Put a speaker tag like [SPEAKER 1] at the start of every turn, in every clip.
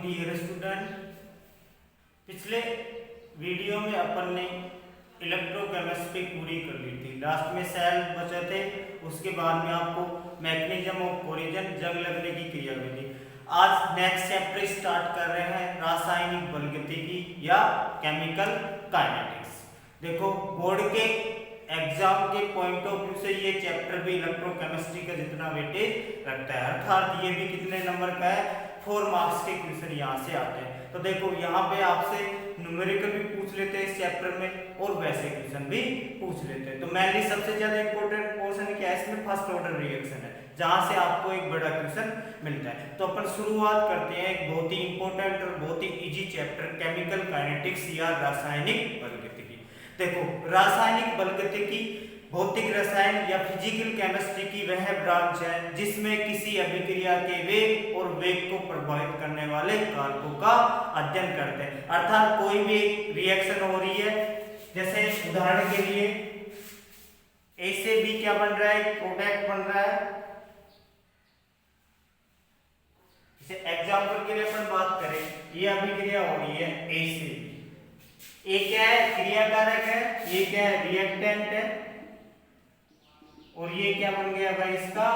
[SPEAKER 1] Dear student, पिछले video में अपन ने इलेक्ट्रोकेमिस्ट्री पूरी कर ली थी। लास्ट में सेल बचे थे, उसके बाद में आपको मैकेनिज्म ऑफ कोलिजन जंग लगने की क्रिया मिली। आज नेक्स्ट चैप्टर स्टार्ट कर रहे हैं रासायनिक बलगतिकी या केमिकल काइनेटिक्स। देखो, बोर्ड के एग्जाम के पॉइंट ऑफ व्यू से ये चैप्टर भी इलेक्ट्रोकेमिस्ट्री का जितना वेटेज रखता है, अर्थात ये भी कितने नंबर का है, 4 मार्क्स के क्वेश्चन यहाँ से आते हैं। तो देखो, यहाँ पे आपसे न्यूमेरिकल भी पूछ लेते हैं इस चैप्टर में और वैसे क्वेश्चन भी पूछ लेते हैं। तो मेनली सबसे ज्यादा इंपॉर्टेंट पोर्शन क्या है इसमें, फर्स्ट ऑर्डर रिएक्शन है, जहां से आपको एक बड़ा क्वेश्चन मिलता है। तो अपन शुरुआत करते हैं एक बहुत ही इंपॉर्टेंट और बहुत ही इजी चैप्टर केमिकल काइनेटिक्स या रासायनिक बलगतिकी। देखो, रासायनिक बलगतिकी भौतिक रसायन या फिजिकल केमिस्ट्री की वह ब्रांच है जिसमें किसी अभिक्रिया के वेग और वेग को प्रभावित करने वाले कारकों का अध्ययन करते हैं। अर्थात कोई भी रिएक्शन हो रही है, जैसे उदाहरण के लिए ए से बी क्या बन रहा है, प्रोडक्ट बन रहा है। जैसे एग्जांपल के लिए अपन बात करें, ये अभिक्रिया हो रही है ए से बी। ए क्या है, क्रियाकारक है, ये क्या है, रिएक्टेंट है, और ये क्या बन गया भाई, इसका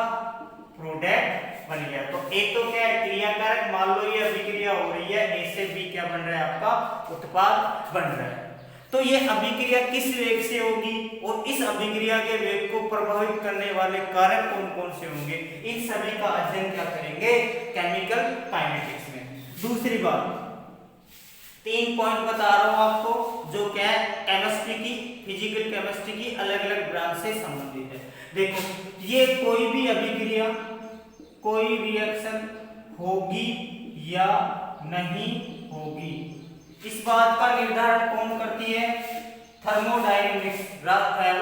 [SPEAKER 1] प्रोडक्ट बन गया। तो एक तो क्या है, क्रियाकारक, मान लो ये अभिक्रिया हो रही है, ए से बी क्या बन रहा है, आपका उत्पाद बन रहा है। तो ये अभिक्रिया किस वेग से होगी और इस अभिक्रिया के वेग को प्रभावित करने वाले कारक कौन कौन से होंगे, इन सभी का अध्ययन क्या करेंगे केमिकल काइनेटिक्स में। दूसरी बात, 3 पॉइंट बता रहा हूं आपको, जो क्या है केमिस्ट्री की, फिजिकल केमिस्ट्री की अलग अलग ब्रांच से संबंधित है। देखो, ये कोई भी अभिक्रिया, कोई रिएक्शन होगी या नहीं होगी, इस बात का निर्धारण कौन करती है, थर्मोडायनेमिक्स,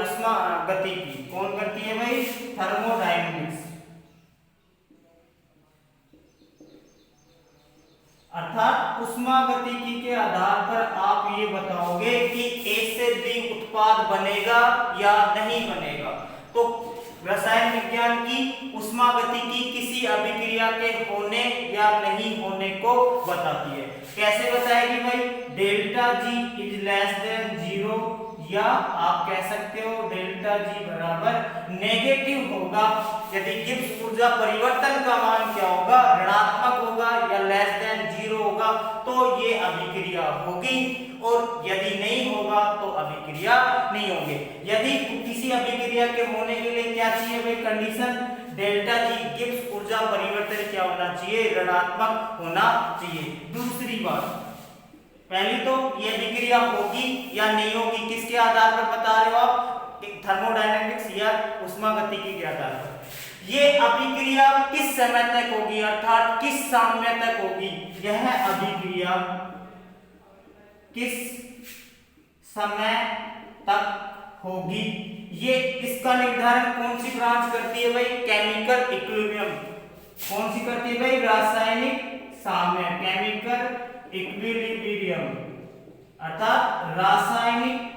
[SPEAKER 1] उष्मा गतिकी। कौन करती है भाई, थर्मोडायनेमिक्स। अर्थात उष्मा गतिकी के आधार पर आप ये बताओगे कि ए से बी उत्पाद बनेगा या नहीं बनेगा। तो रसायन विज्ञान की उष्मा गतिकी किसी अभिक्रिया के होने या नहीं होने को बताती है। कैसे बताएगी भाई, delta G is less than 0, या आप कह सकते हो डेल्टा जी बराबर नेगेटिव होगा यदि गिब्स ऊर्जा परिवर्तन का मान क्या होगा, ऋणात्मक होगा या लेस देन 0 होगा, तो ये अभिक्रिया होगी, और यदि नहीं होगा तो अभिक्रिया नहीं होगी। यदि किसी अभिक्रिया के होने के लिए क्या चाहिए भाई, कंडीशन, डेल्टा जी गिब्स ऊर्जा परिवर्तन क्या होना चाहिए, ऋणात्मक होना चाहिए। दूसरी बात, पहली तो ये अभिक्रिया होगी या नहीं होगी किसके आधार पर बता रहे हो आप, थर्मोडायनेमिक्स या उष्मागतिकी के आधार पर। ये अभिक्रिया किस समय तक होगी, अर्थात किस साम्य तक होगी, यह अभिक्रिया किस समय तक होगी, ये इसका निर्धारण कौन सी ब्रांच करती है भाई, केमिकल इक्विलिब्रियम। कौन सी करती है भाई, रासायनिक साम्य, केमिकल इक्विलिब्रियम, अर्थात रासायनिक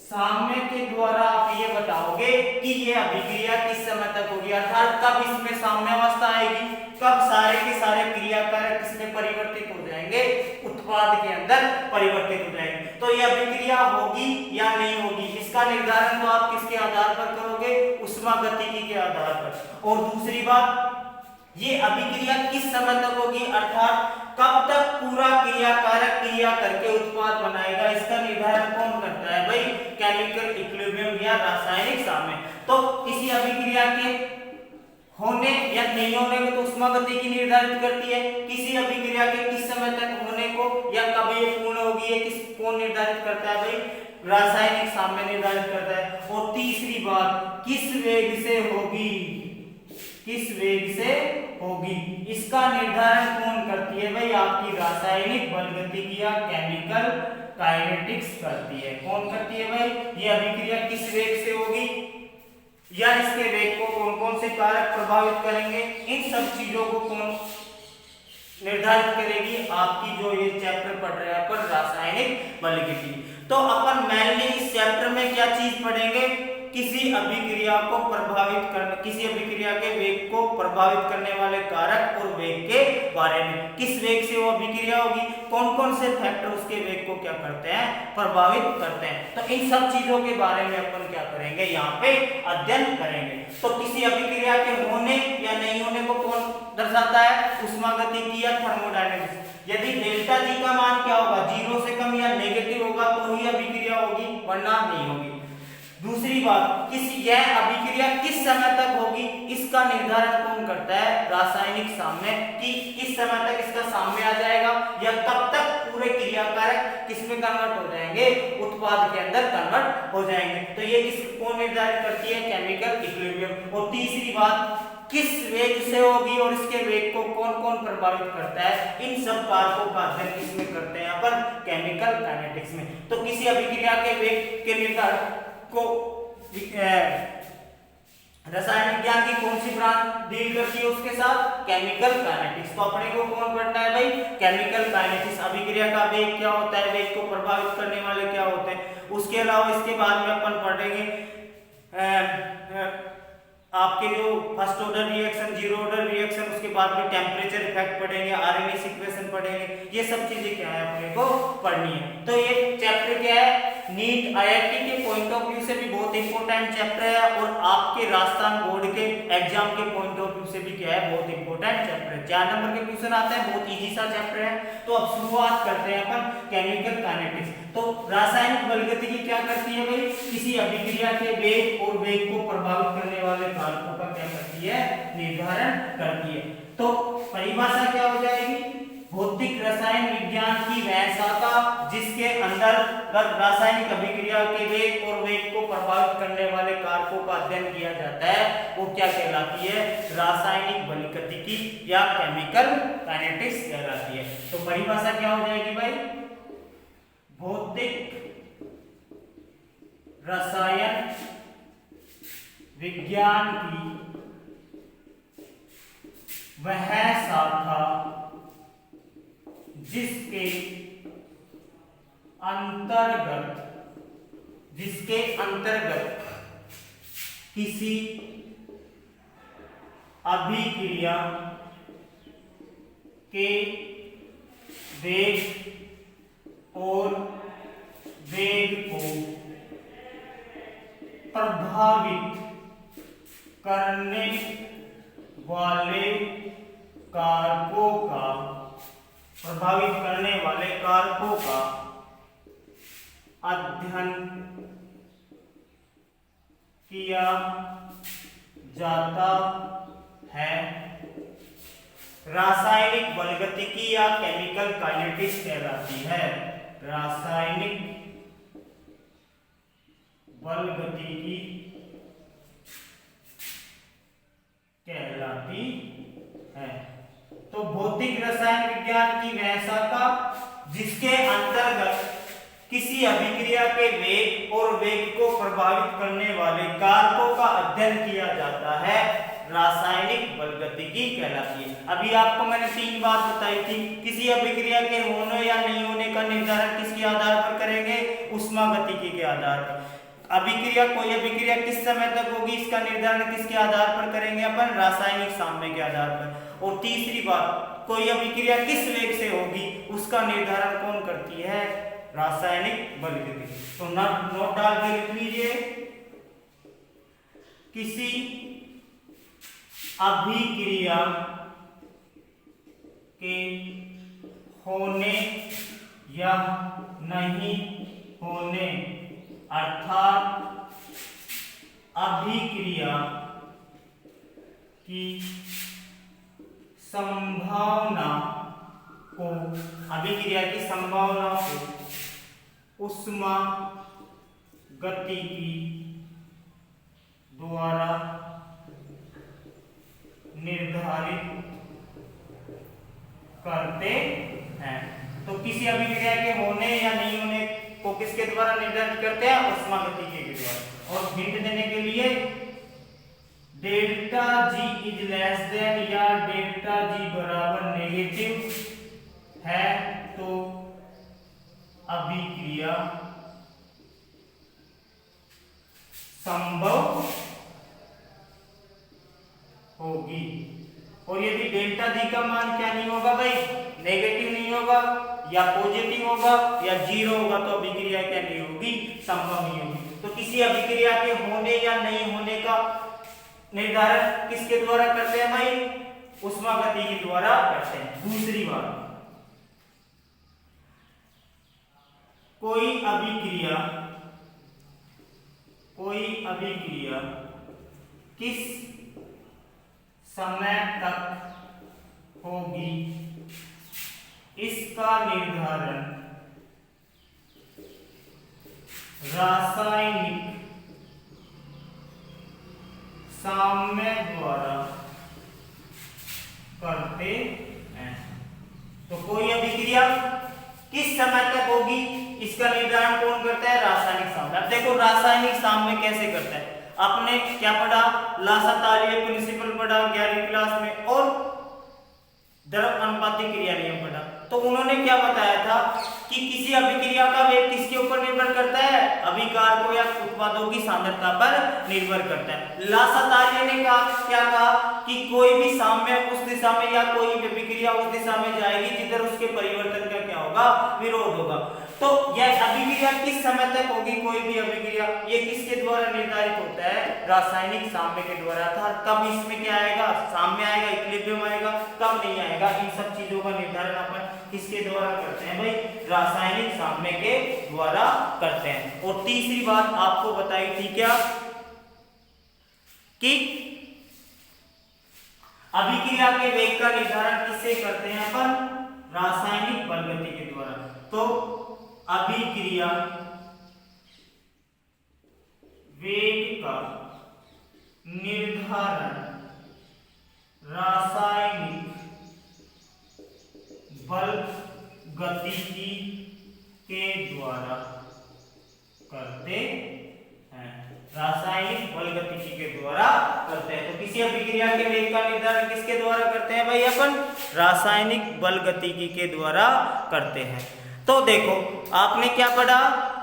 [SPEAKER 1] साम्य के द्वारा आप ये बताओगे कि ये अभिक्रिया किस समय तक होगी, अर्थात कब इसमें साम्यावस्था आएगी, कब सारे के सारे क्रियाकारक इसमें परिवर्तित हो जाएंगे, उत्पाद के अंदर परिवर्तित हो जाएंगे। तो ये अभिक्रिया होगी या नहीं होगी, इसका निर्धारण तो आप किसके आधार पर करोगे, उष्मागतिकी के आधार पर। और दूसरी बात, ये अभिक्रिया किस समय तक होगी, अर्थात कब तक पूरा क्रियाकारक क्रिया करके उत्पाद बनाएगा, इसका निर्धारण कौन करता है भाई, केमिकल इक्विलिब्रियम या रासायनिक साम्य। तो किसी अभिक्रिया के होने या नहीं होने को तो उष्मागतिकी निर्धारित करती है, किसी अभिक्रिया के किस समय तक होने को या कब ये पूर्ण होगी, ये किस कौन निर्धारित करता है भाई, रासायनिक साम्य निर्धारित करता है। और तीसरी बात, किस वेग से होगी, किस वेग से होगी, इसका निर्धारण कौन करती है भाई, आपकी रासायनिक बलगतिकी या केमिकल काइनेटिक्स करती है। कौन करती है भाई, ये अभिक्रिया किस वेग से होगी या इसके वेग को कौन कौन से कारक प्रभावित करेंगे, इन सब चीजों को कौन निर्धारित करेगी, आपकी जो ये चैप्टर पढ़ रहे हैं अपन रासायनिक बलगतिकी। तो अपन मेनली इस चैप्टर में क्या चीज पढ़ेंगे, किसी अभिक्रिया के वेग को प्रभावित करने वाले कारक और वेग के बारे में। किस वेग से वो अभिक्रिया होगी, कौन कौन से फैक्टर उसके वेग को क्या करते हैं, प्रभावित करते हैं। तो इन सब चीजों के बारे में अपन क्या करेंगे, यहाँ पे अध्ययन करेंगे। तो किसी अभिक्रिया के होने या नहीं होने को कौन दर्शाता है, ऊष्मागतिकी या थर्मोडायनेमिक्स। यदि डेल्टा जी का मान क्या होगा, 0 से कम या नेगेटिव होगा तो ही अभिक्रिया होगी, वरना नहीं होगी। दूसरी बात, यह अभिक्रिया किस समय तक होगी, इसका निर्धारण कौन करता है, रासायनिक साम्य, कि किस समय तक इसका साम्य आ जाएगा या कब तक पूरे क्रियाकारक किसमें कन्वर्ट हो जाएंगे, उत्पाद के अंदर कन्वर्ट हो जाएंगे। तो ये कौन निर्धारित करती है, केमिकल इक्विलिब्रियम। और तीसरी बात, किस वेग से होगी और इसके वेग को कौन कौन प्रभावित करता है, इन सब कारकों का अध्ययन किसमें करते हैं अपन, केमिकल काइनेटिक्स में। तो किसी अभिक्रिया के वेग के निर्धारण को रसायन विज्ञान की कौन सी ब्रांच डील करती है उसके साथ, केमिकल काइनेटिक्स। तो अपने को कौन पढ़ना है भाई, केमिकल काइनेटिक्स। अभिक्रिया का वेग क्या होता है, वेग को प्रभावित करने वाले क्या होते हैं। उसके अलावा इसके बाद में अपन पढ़ेंगे आपके जो first order reaction, zero order reaction, उसके बाद में टेम्परेचर इफेक्ट पढ़ेंगे, आरएनए सीक्वेंस पढ़ेंगे। ये सब चीजें क्या है अपने को पढ़नी है। तो ये चैप्टर क्या है, नीट आईआईटी के पॉइंट ऑफ व्यू से भी बहुत इंपॉर्टेंट चैप्टर है और आपके राजस्थान बोर्ड के एग्जाम के पॉइंट ऑफ व्यू से भी क्या है, बहुत इंपॉर्टेंट चैप्टर है। 4 नंबर के क्वेश्चन आते हैं, बहुत इजी सा चैप्टर है। तो अब शुरुआत करते हैं अपन केमिकल काइनेटिक्स। तो रासायनिक बलगतिकी क्या करती है भाई, किसी अभिक्रिया के वेग और वेग को प्रभावित करने वाले कारकों का क्या करती है, निर्धारण करती है। तो परिभाषा क्या हो जाएगी, भौतिक रसायन विज्ञान की वह शाखा जिसके अंदर रासायनिक अभिक्रिया के वेग और वेग को प्रभावित करने वाले कारकों का अध्ययन किया जाता है, वो क्या कहलाती है, रासायनिक बलगतिकी या केमिकल काइनेटिक्स कहलाती है। तो परिभाषा क्या हो जाएगी भाई, भौतिक रसायन विज्ञान की वह शाखा जिसके अंतर्गत किसी अभिक्रिया के वेग और वेग को प्रभावित करने वाले कारकों का अध्ययन किया जाता है, रासायनिक बलगतिकी या केमिकल काइनेटिक्स कहलाती है। रासायनिक बलगतिकी कहलाती है। तो भौतिक रसायन विज्ञान की वह शाखा जिसके अंतर्गत किसी अभिक्रिया के वेग और वेग को प्रभावित करने वाले कारकों का अध्ययन किया जाता है, रासायनिक बलगतिकी कहलाती है। अभी आपको मैंने 3 बात बताई थी, किसी अभिक्रिया के होने या नहीं होने का निर्धारण किसके आधार पर करेंगे, ऊष्मागतिकी के आधार पर। कोई अभिक्रिया किस समय तक होगी, इसका निर्धारण किसके आधार पर करेंगे अपन, रासायनिक साम्य के आधार पर। और तीसरी बात, कोई अभिक्रिया किस वेग से होगी, उसका निर्धारण कौन करती है, रासायनिक बलगतिकी। तो नोट डाल के लिख लीजिए, किसी अभिक्रिया के होने या नहीं होने, अर्थात अभिक्रिया की संभावना को ऊष्मागतिकी द्वारा निर्धारित करते हैं। तो किसी अभिक्रिया के होने या नहीं होने को किसके द्वारा निर्धारित करते हैं, ऊष्मागतिकी के द्वारा। और हिंट देने के लिए, delta G is less than या डेल्टा जी बराबर नेगेटिव है तो अभिक्रिया संभव होगी। और यदि डेल्टा जी का मान क्या नहीं होगा भाई, नेगेटिव नहीं होगा या पॉजिटिव होगा या जीरो होगा, तो अभिक्रिया क्या नहीं होगी, संभव नहीं होगी। तो किसी अभिक्रिया के होने या नहीं होने का निर्धारण किसके द्वारा करते हैं भाई, ऊष्मागति के द्वारा करते हैं। दूसरी बात, कोई अभिक्रिया किस समय तक होगी, इसका निर्धारण रासायनिक साम्य द्वारा करते हैं। तो कोई अभिक्रिया किस समय तक होगी, इसका निर्धारण कौन करता है, रासायनिक साम्य। अब देखो रासायनिक साम्य कैसे करता है, आपने क्या पढ़ा, लासातालीय प्रिंसिपल पढ़ा 11वीं क्लास में, और द्रव अनुपातिक क्रिया नियम पढ़ा। तो उन्होंने क्या बताया था कि किसी अभिक्रिया का वेग किसके ऊपर निर्भर करता है, अभिकारकों या उत्पादों की सांद्रता पर निर्भर करता है। लासातालीय ने कहा, क्या कहा कि कोई भी साम्य उस दिशा में या कोई भी अभिक्रिया उस दिशा में जाएगी जिधर उसके परिवर्तन का क्या होगा, विरोध होगा। तो यह अभिक्रिया किस समय तक होगी, कोई भी अभिक्रिया, ये किसके द्वारा निर्धारित होता है, रासायनिक साम्य के द्वारा। था कब इसमें क्या आएगा, साम्य आएगा, इक्विलिब्रियम आएगा, कब नहीं आएगा, इन सब चीजों का निर्धारण अपन किसके द्वारा करते हैं भाई, रासायनिक साम्य के द्वारा करते हैं। और तीसरी बात आपको बताई थी क्या, कि अभिक्रिया के वेग का निर्धारण किससे करते हैं अपन, रासायनिक बलगति के द्वारा। तो अभिक्रिया वेग का निर्धारण रासायनिक बलगतिकी के द्वारा करते हैं, रासायनिक बलगतिकी के द्वारा करते हैं। तो किसी अभिक्रिया के वेग का निर्धारण किसके द्वारा करते हैं भाई, अपन रासायनिक बलगतिकी के द्वारा करते हैं। तो देखो आपने क्या पढ़ा,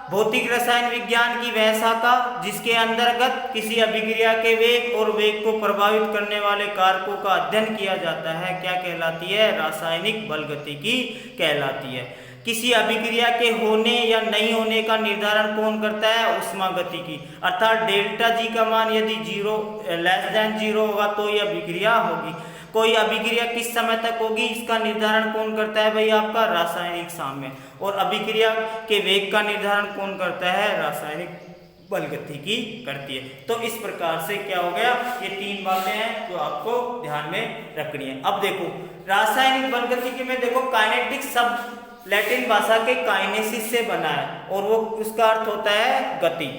[SPEAKER 1] भौतिक रसायन विज्ञान की वह शाखा जिसके अंतर्गत किसी अभिक्रिया के वेग और वेग को प्रभावित करने वाले कारकों का अध्ययन किया जाता है, क्या कहलाती है, रासायनिक बलगतिकी कहलाती है। किसी अभिक्रिया के होने या नहीं होने का निर्धारण कौन करता है, ऊष्मागतिकी, अर्थात डेल्टा जी का मान यदि जीरो होगा तो यह अभिक्रिया होगी। कोई अभिक्रिया किस समय तक होगी, इसका निर्धारण कौन करता है भाई, आपका रासायनिक साम्य। और अभिक्रिया के वेग का निर्धारण कौन करता है, रासायनिक बलगतिकी करती है। तो इस प्रकार से क्या हो गया, ये तीन बातें हैं जो आपको ध्यान में रखनी है। अब देखो रासायनिक बलगतिकी में देखो काइनेटिक्स शब्द लैटिन भाषा के काइनेसिस से बना है और वो उसका अर्थ होता है गति।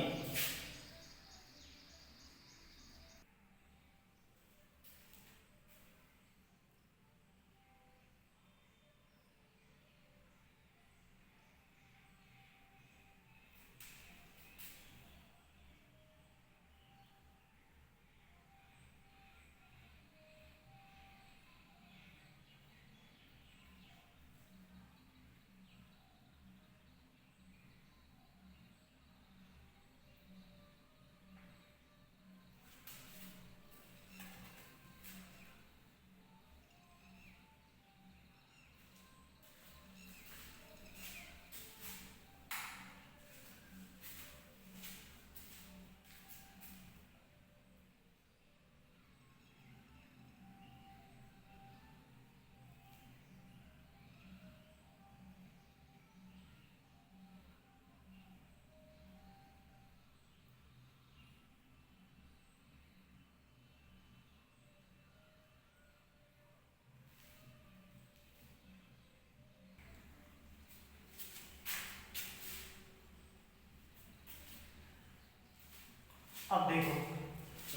[SPEAKER 1] अब देखो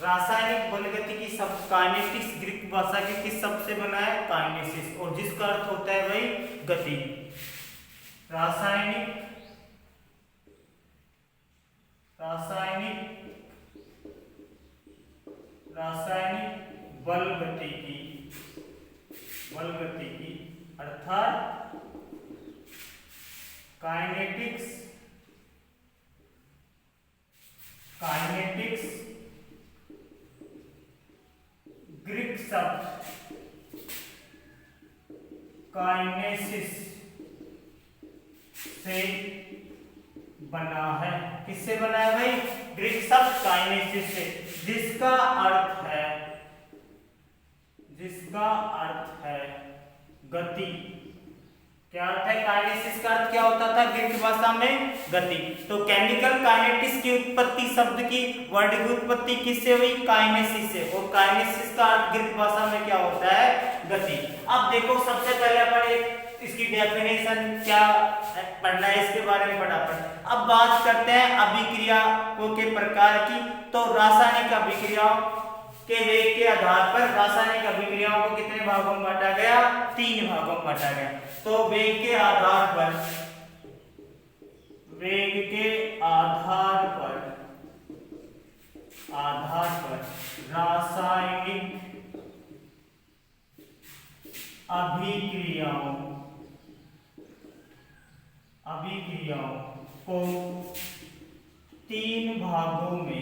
[SPEAKER 1] रासायनिक बलगतिकी शब्द काइनेटिक्स ग्रीक भाषा के किस शब्द से बना है, काइनेसिस, और जिसका अर्थ होता है भाई गति। रासायनिक बलगतिकी अर्थात काइनेटिक्स काइनेटिक्स ग्रीक शब्द काइनेसिस से बना है। किससे बना है भाई? ग्रीक शब्द काइनेसिस से, जिसका अर्थ है गति। क्या अर्थ है? काइनेसिस का अर्थ क्या होता था ग्रीक भाषा में? गति। तो केमिकल काइनेटिक्स की उत्पत्ति, शब्द की वर्ड की उत्पत्ति किससे हुई? काइनेसिस से। और काइनेसिस का अर्थ ग्रीक भाषा में क्या होता है? गति। अब देखो, सबसे पहले अपन इसकी डेफिनेशन क्या पढ़ना है, इसके बारे में फटाफट। अब बात करते हैं अभिक्रियाओं के प्रकार की। तो रासायनिक अभिक्रियाओं के वेग के आधार पर रासायनिक अभिक्रियाओं को कितने भागों में बांटा गया? 3 भागों में बांटा गया। तो वेग के आधार पर रासायनिक अभिक्रियाओं को 3 भागों में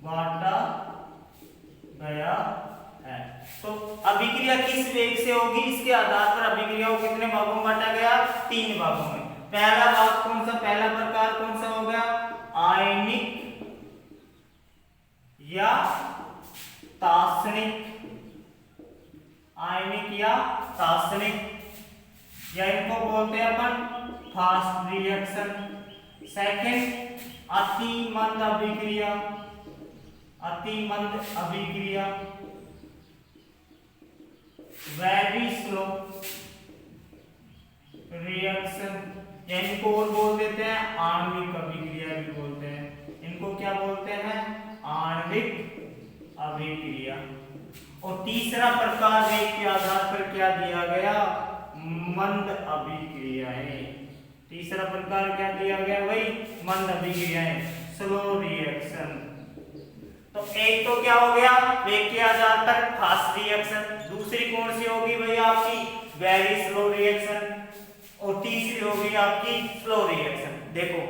[SPEAKER 1] बांटा गया है। तो अभिक्रिया किस वेग से होगी, इसके आधार पर अभिक्रियाओं को कितने भागों में बांटा गया? 3 भागों में। पहला भाग कौन सा? पहला प्रकार कौन सा हो गया? आयनिक या तात्सनिक। आयनिक या तात्सनिक, या इनको बोलते हैं अपन फास्ट रिएक्शन। सेकंड, अति मंद अभिक्रिया। वेरी स्लो रिएक्शन, या इनको और बोल देते हैं आणविक अभिक्रिया भी बोलते हैं। इनको क्या बोलते हैं? आणविक अभिक्रिया। और तीसरा प्रकार वेग के आधार पर क्या दिया गया? मंद अभिक्रियाएं। तीसरा प्रकार क्या दिया गया भाई? मंद अभिक्रियाएं, स्लो रिएक्शन। तो एक तो क्या हो गया वेग के आधार पर फास्ट रिएक्शन, दूसरी कौन सी होगी भाई आपकी? वेरी स्लो रिएक्शन, और तीसरी होगी आपकी स्लो रिएक्शन। देखो,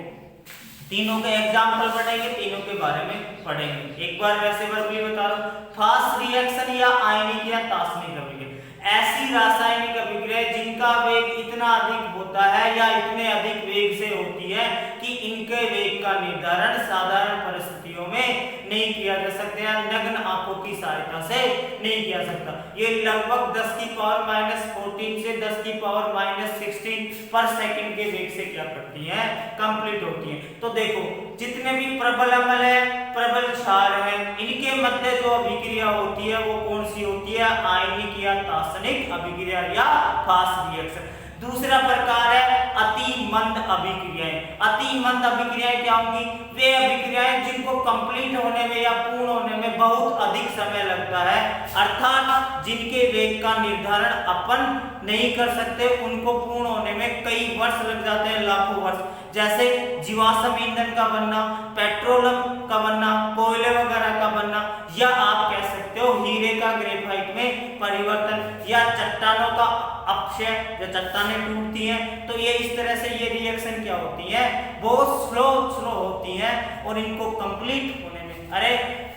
[SPEAKER 1] तीनों के एग्जाम्पल पढ़ेंगे, तीनों के बारे में पढ़ेंगे। एक बार वैसे वर्ग भी बता रहा हूं। फास्ट रिएक्शन या आयनिक या तात्सनिक अभिक्रिया ऐसी रासायनिक अभिक्रिया जिनका वेग इतना अधिक होता है या इतने अधिक वेग से होती है कि इनके वेग का निर्धारण साधारण परिस्थितियों में नहीं किया जा सकता या नग्न आंखों की सहायता से नहीं किया सकता। ये लगभग 10 की पावर -14 से 10 की पावर -16 पर सेकंड के वेग से क्या करती हैं? कंप्लीट होती हैं। तो देखो, जितने भी प्रबल अम्ल है, प्रबल क्षार है, इनके मध्य जो अभिक्रिया होती है वो कौन सी होती है? आयनिक या तात्सनिक अभिक्रिया या फास्ट रिएक्शन। दूसरा प्रकार है अति मंद अभिक्रियाएं। अति मंद अभिक्रियाएं क्या होंगी? वे अभिक्रियाएं जिनको कंप्लीट होने में या पूर्ण होने में बहुत अधिक समय लगता है, अर्थात जिनके वेग का निर्धारण अपन नहीं कर सकते, उनको पूर्ण होने में कई वर्ष लग जाते हैं, लाखों वर्ष। जैसे जीवाश्म ईंधन का बनना, पेट्रोलियम का बनना, कोयले वगैरह का बनना, या आप कह सकते हो हीरे का ग्रेफाइट में परिवर्तन, या चट्टानों का अपक्षय, जो चट्टानें टूटती हैं। तो ये इस तरह से ये रिएक्शन क्या होती है? बहुत स्लो होती है, और इनको कंप्लीट होने में, अरे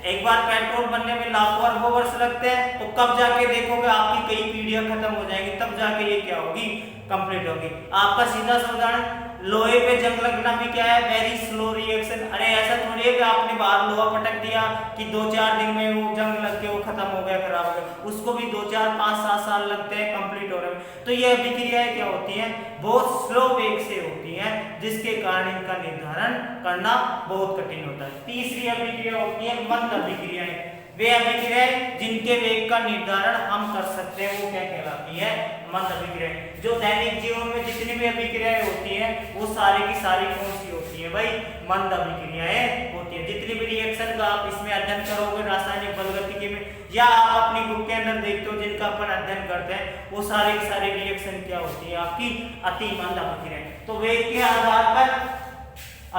[SPEAKER 1] एक बार पेट्रोल बनने में लाखों अरबों वर्ष लगते हैं, तो कब जाके देखोगे आपकी कई पीढ़ियां खत्म हो जाएंगी, तब जाके ये क्या होगी? कंप्लीट होगी। आपका सीधा सा उदाहरण, लोहे पे जंग लगना भी क्या है? Very slow reaction. अरे ऐसा थोड़ी है कि आपने बाहर लोहा पटक दिया कि 2-4 दिन में वो जंग लग के वो खत्म हो गया, खराब हो गया। उसको भी 2-4-5-7 साल लगते हैं कंप्लीट होने में। तो ये अभिक्रियाएं क्या होती हैं? बहुत स्लो वेग से होती हैं, जिसके कारण इनका निर्धारण करना बहुत कठिन होता है। तीसरी अभिक्रिया होती है मंद अभिक्रियाएं। वे अभिक्रियाएं जिनके वेग का निर्धारण हम कर सकते हैं, वो क्या कहलाती है? मंद अभिक्रियाएं। जो दैनिक जीवन में जितनी भी अभिक्रियाएं होती हैं, वो सारी की सारी कौन सी होती है भाई? मंद अभिक्रियाएं होती है। जितनी भी रिएक्शन का आप इसमें अध्ययन करोगे रासायनिक बलगतिकी में, या आप अपनी बुक के अंदर देखते हो जिनका अपन अध्ययन करते हैं, वो सारे की सारी रिएक्शन क्या होती है? आपकी अति मंद अभिक्रियाएं। तो वेग के आधार पर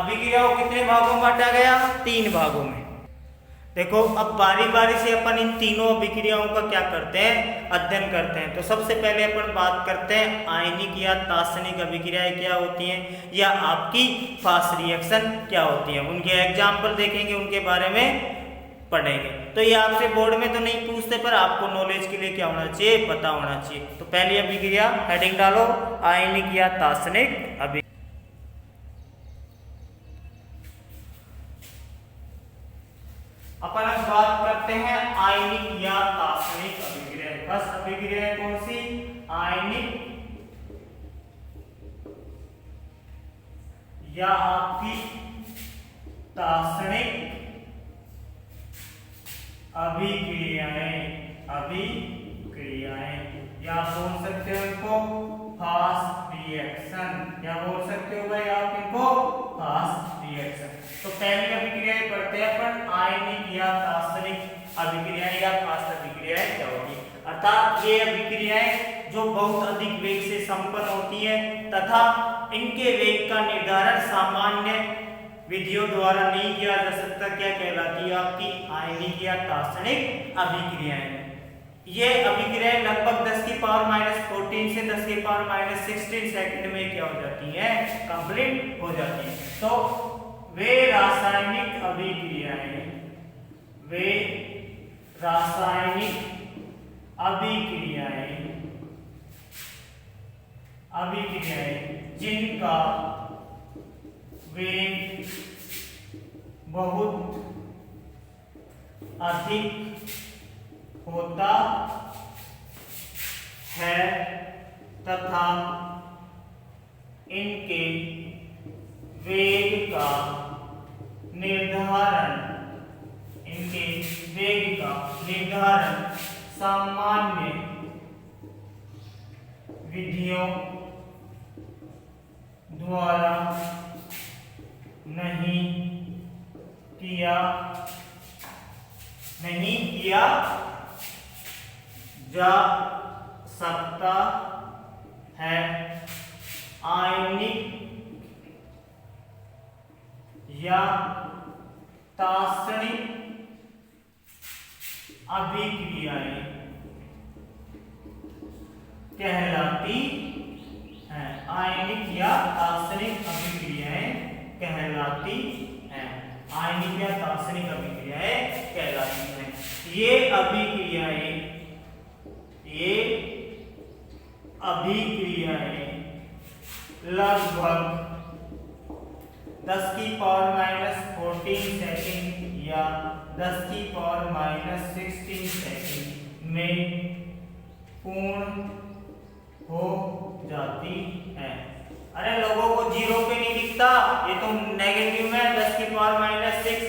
[SPEAKER 1] अभिक्रियाओं कितने भागों में बांटा गया? 3 भागों में। देखो अब बारी बारी से अपन इन तीनों अभिक्रियाओं का क्या करते हैं, अध्ययन करते हैं। तो सबसे पहले अपन बात करते हैं आयनिक या तात्सनिक अभिक्रियाएं क्या होती हैं या आपकी फास्ट रिएक्शन क्या होती है। उनके एग्जाम्पल देखेंगे, उनके बारे में पढ़ेंगे। तो ये आपसे बोर्ड में तो नहीं पूछते, पर आपको नॉलेज के लिए क्या होना चाहिए, पता होना चाहिए। तो पहली अभिक्रिया हेडिंग डालो, आयनिक या तात्सनिक अभिक्रिया। अपन अब बात करते हैं आयनिक या तात्सनिक अभिक्रिया। फर्स्ट अभिक्रिया है कौन सी, आयनिक या आपकी तात्सनिक अभिक्रियाएं। या बोल सकते हो इनको फास्ट रिएक्शन, या बोल सकते हो भाई आप इनको फास्ट रिएक्शन। तो पहली अभिक्रिया पढ़ते हैं अपन आयनिक या तात्सनिक अभिक्रियाएं या फास्ट अभिक्रियाएं क्या होगी। अर्थात ये अभिक्रियाएं जो बहुत अधिक वेग से संपन्न होती है तथा इनके वेग का निर्धारण सामान्य विधियों द्वारा नहीं किया जा सकता, क्या कहलाती है, आपकी आयनिक या तात्सनिक अभिक्रियाएं। ये अभिक्रियाएं लगभग 10 की पावर -14 से 10 की पावर -16 सेकंड में क्या हो जाती हैं, कंप्लीट हो जाती हैं। तो वे रासायनिक अभिक्रियाएं जिनका वेग बहुत अधिक होता है तथा इनके वेग का निर्धारण सामान्य विधियों द्वारा नहीं किया जा सकता है। आयनिक या तात्सनिक अभिक्रियाएं कहलाती हैं। आयनिक या तात्सनिक अभिक्रियाएं कहलाती हैं। आयनिक या तात्सनिक अभिक्रियाएं कहलाती हैं। ये अभिक्रियाएं लगभग 10 की पावर -14 सेकंड या 10 की पावर -16 सेकंड में पूर्ण हो जाती है। अरे लोगों को जीरो पे नहीं दिखता, ये तो नेगेटिव में 10 की पावर -6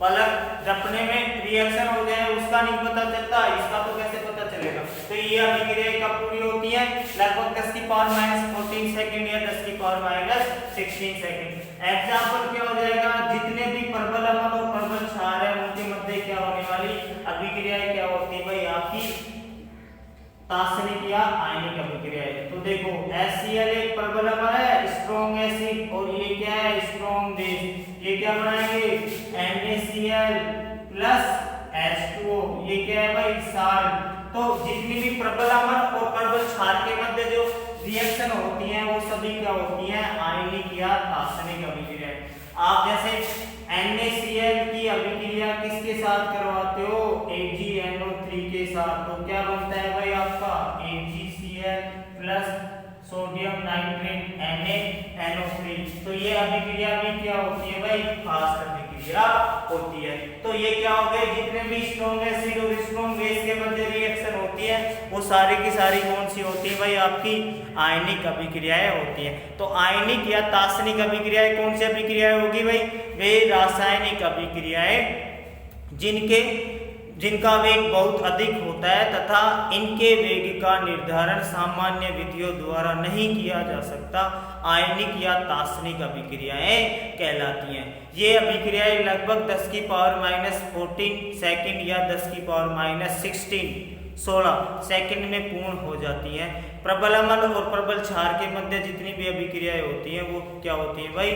[SPEAKER 1] पलक झपने में रिएक्शन हो जाए उसका नहीं पता चलता, इसका तो कैसे पता चलेगा। तो ये अभिक्रिया कब पूरी होती है, लगभग 10 की पावर -14 सेकंड या 10 की पावर -16 सेकंड। एग्जाम्पल क्या हो जाएगा, जितने भी प्रबल अम्ल और प्रबल क्षार है उनके मध्य क्या होने वाली अभिक्रियाएं क्या होती है भाई, आपकी तात्सनिक या आयनिक अभिक्रिया है। तो देखो HCl एक प्रबल अम्ल है, स्ट्रॉन्ग एसिड, और ये क्या है, स्ट्रॉन्ग बेस। ये क्या बनाएंगे, NaCl प्लस H2O, ये क्या है भाई, साल्ट। तो जितनी भी प्रबल अम्ल और प्रबल क्षार के मध्य जो रिएक्शन होती हैं वो सभी क्या होती हैं, आयनिक या तात्सनिक अभिक्रिया। आप जैसे NaCl की अभिक्रिया किसके साथ करवाते हो, AgNO3 के साथ, तो क्या बनता है भाई आपका AgCl plus sodium nitrate NaNO3। तो ये अभिक्रिया भी क्या होती है भाई, फास्ट अभिक्रिया होती है। तो ये क्या हो गए, जितने भी स्ट्रॉन्ग एसिड और स्ट्रॉन्ग बेस के मध्य रिएक्शन होती है वो सारी की सारी कौन सी होती है भाई, आपकी आयनिक अभिक्रियाएं होती हैं। तो आयनिक या तात्सनिक अभिक्रियाएं कौन सी अभिक्रियाएं होगी भाई, वे रासायनिक अभिक्रियाएं जिनका वेग बहुत अधिक होता है तथा इनके वेग का निर्धारण सामान्य विधियों द्वारा नहीं किया जा सकता, आयनिक या तात्सनिक अभिक्रियाएं कहलाती हैं। ये अभिक्रियाएं लगभग 10 की पावर -14 सेकंड या 10 की पावर -16 सेकंड में पूर्ण हो जाती हैं। प्रबल अम्ल और प्रबल क्षार के मध्य जितनी भी अभिक्रियाएं होती हैं वो क्या होती हैं भाई,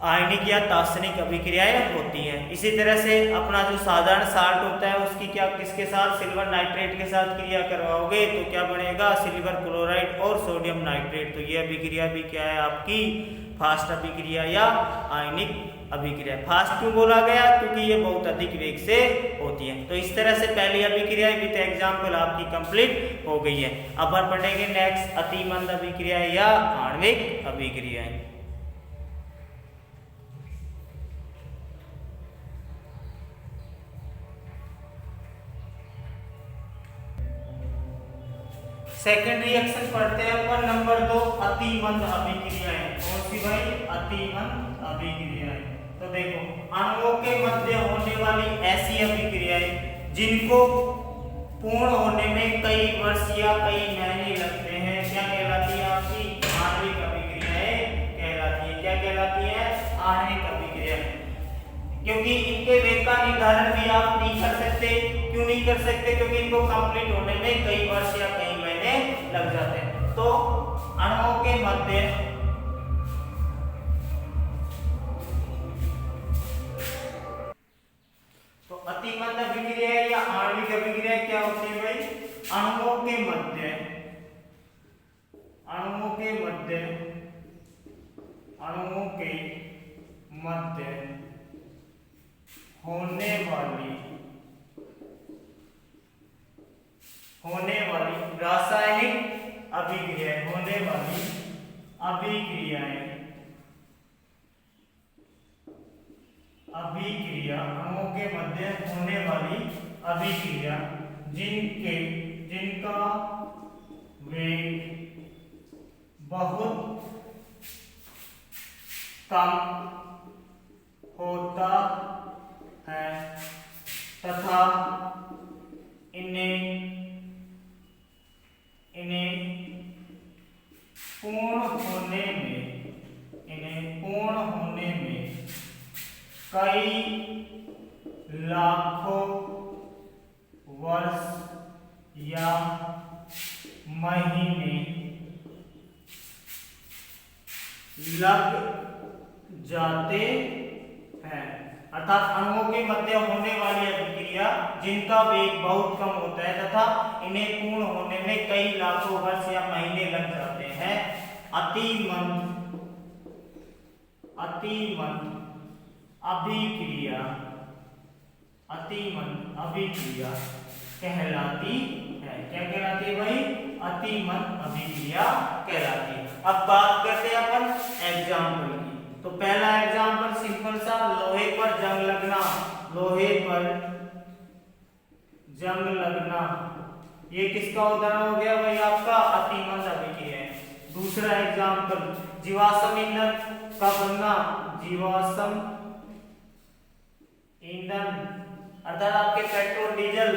[SPEAKER 1] आयनिक या तात्सनिक अभिक्रियाएं होती हैं। इसी तरह से अपना जो साधारण साल्ट होता है उसकी क्या किसके साथ, सिल्वर नाइट्रेट के साथ क्रिया करवाओगे तो क्या बनेगा, सिल्वर क्लोराइड और सोडियम नाइट्रेट। तो ये अभिक्रिया भी क्या है आपकी फास्ट अभिक्रिया या आयनिक अभिक्रिया। फास्ट क्यों बोला गया, क्योंकि ये बहुत अधिक वेग से होती है। तो इस तरह से पहली अभिक्रिया विद एग्जाम्पल आपकी कंप्लीट हो गई है। अब हम पढ़ेंगे नेक्स्ट अतिमंद अभिक्रिया या आणविक अभिक्रियाएं। सेकेंड रिएक्शन पढ़ते हैं अपन नंबर 2 अतिमंद अभिक्रियाएं। कौन सी भाई, अतिमंद अभिक्रियाएं। तो देखो अणुओं के मध्य होने वाली ऐसी अभिक्रियाएं जिनको पूर्ण होने में कई वर्ष या कई महीने लगते हैं क्या कहलाती है, आपकी आणविक अभिक्रियाएं कहलाती है। क्या कहलाती है, आणविक अभिक्रियाएं। क्योंकि इनके वेग का निर्धारण भी आप नहीं कर सकते। क्यों नहीं कर सकते, क्योंकि इनको कंप्लीट होने में कई वर्ष या कई महीने लग जाते हैं। तो अणुओं के मध्य तो अतिमंद अभिक्रिया या आणविक अभिक्रिया क्या होती है भाई, अणुओं के मध्य होने वाली रासायनिक अभिक्रियाएं अणुओं के मध्य होने वाली अभिक्रिया जिनका वेग बहुत कम होता है तथा इन्हें पूर्ण होने में कई लाखों वर्ष या महीने लग जाते हैं। अर्थात अणुओं के मध्य होने वाली अभिक्रिया जिनका वेग बहुत कम होता है तथा इन्हें पूर्ण होने में कई लाखों वर्ष या महीने लग जाते हैं, अतिमंद अभिक्रिया कहलाती है। क्या कहलाती है भाई, अतिमंद अभिक्रिया कहलाती है। अब बात करते हैं अपन एग्जाम्पल की। तो पहला एग्जाम्पल सिंपल सा, लोहे पर जंग लगना। ये किसका उदाहरण हो गया भाई, आपका अतिमंद अभिक्रिया है। दूसरा एग्जाम्पल जीवाश्म ईंधन का बनना, अर्थात आपके पेट्रोल, डीजल,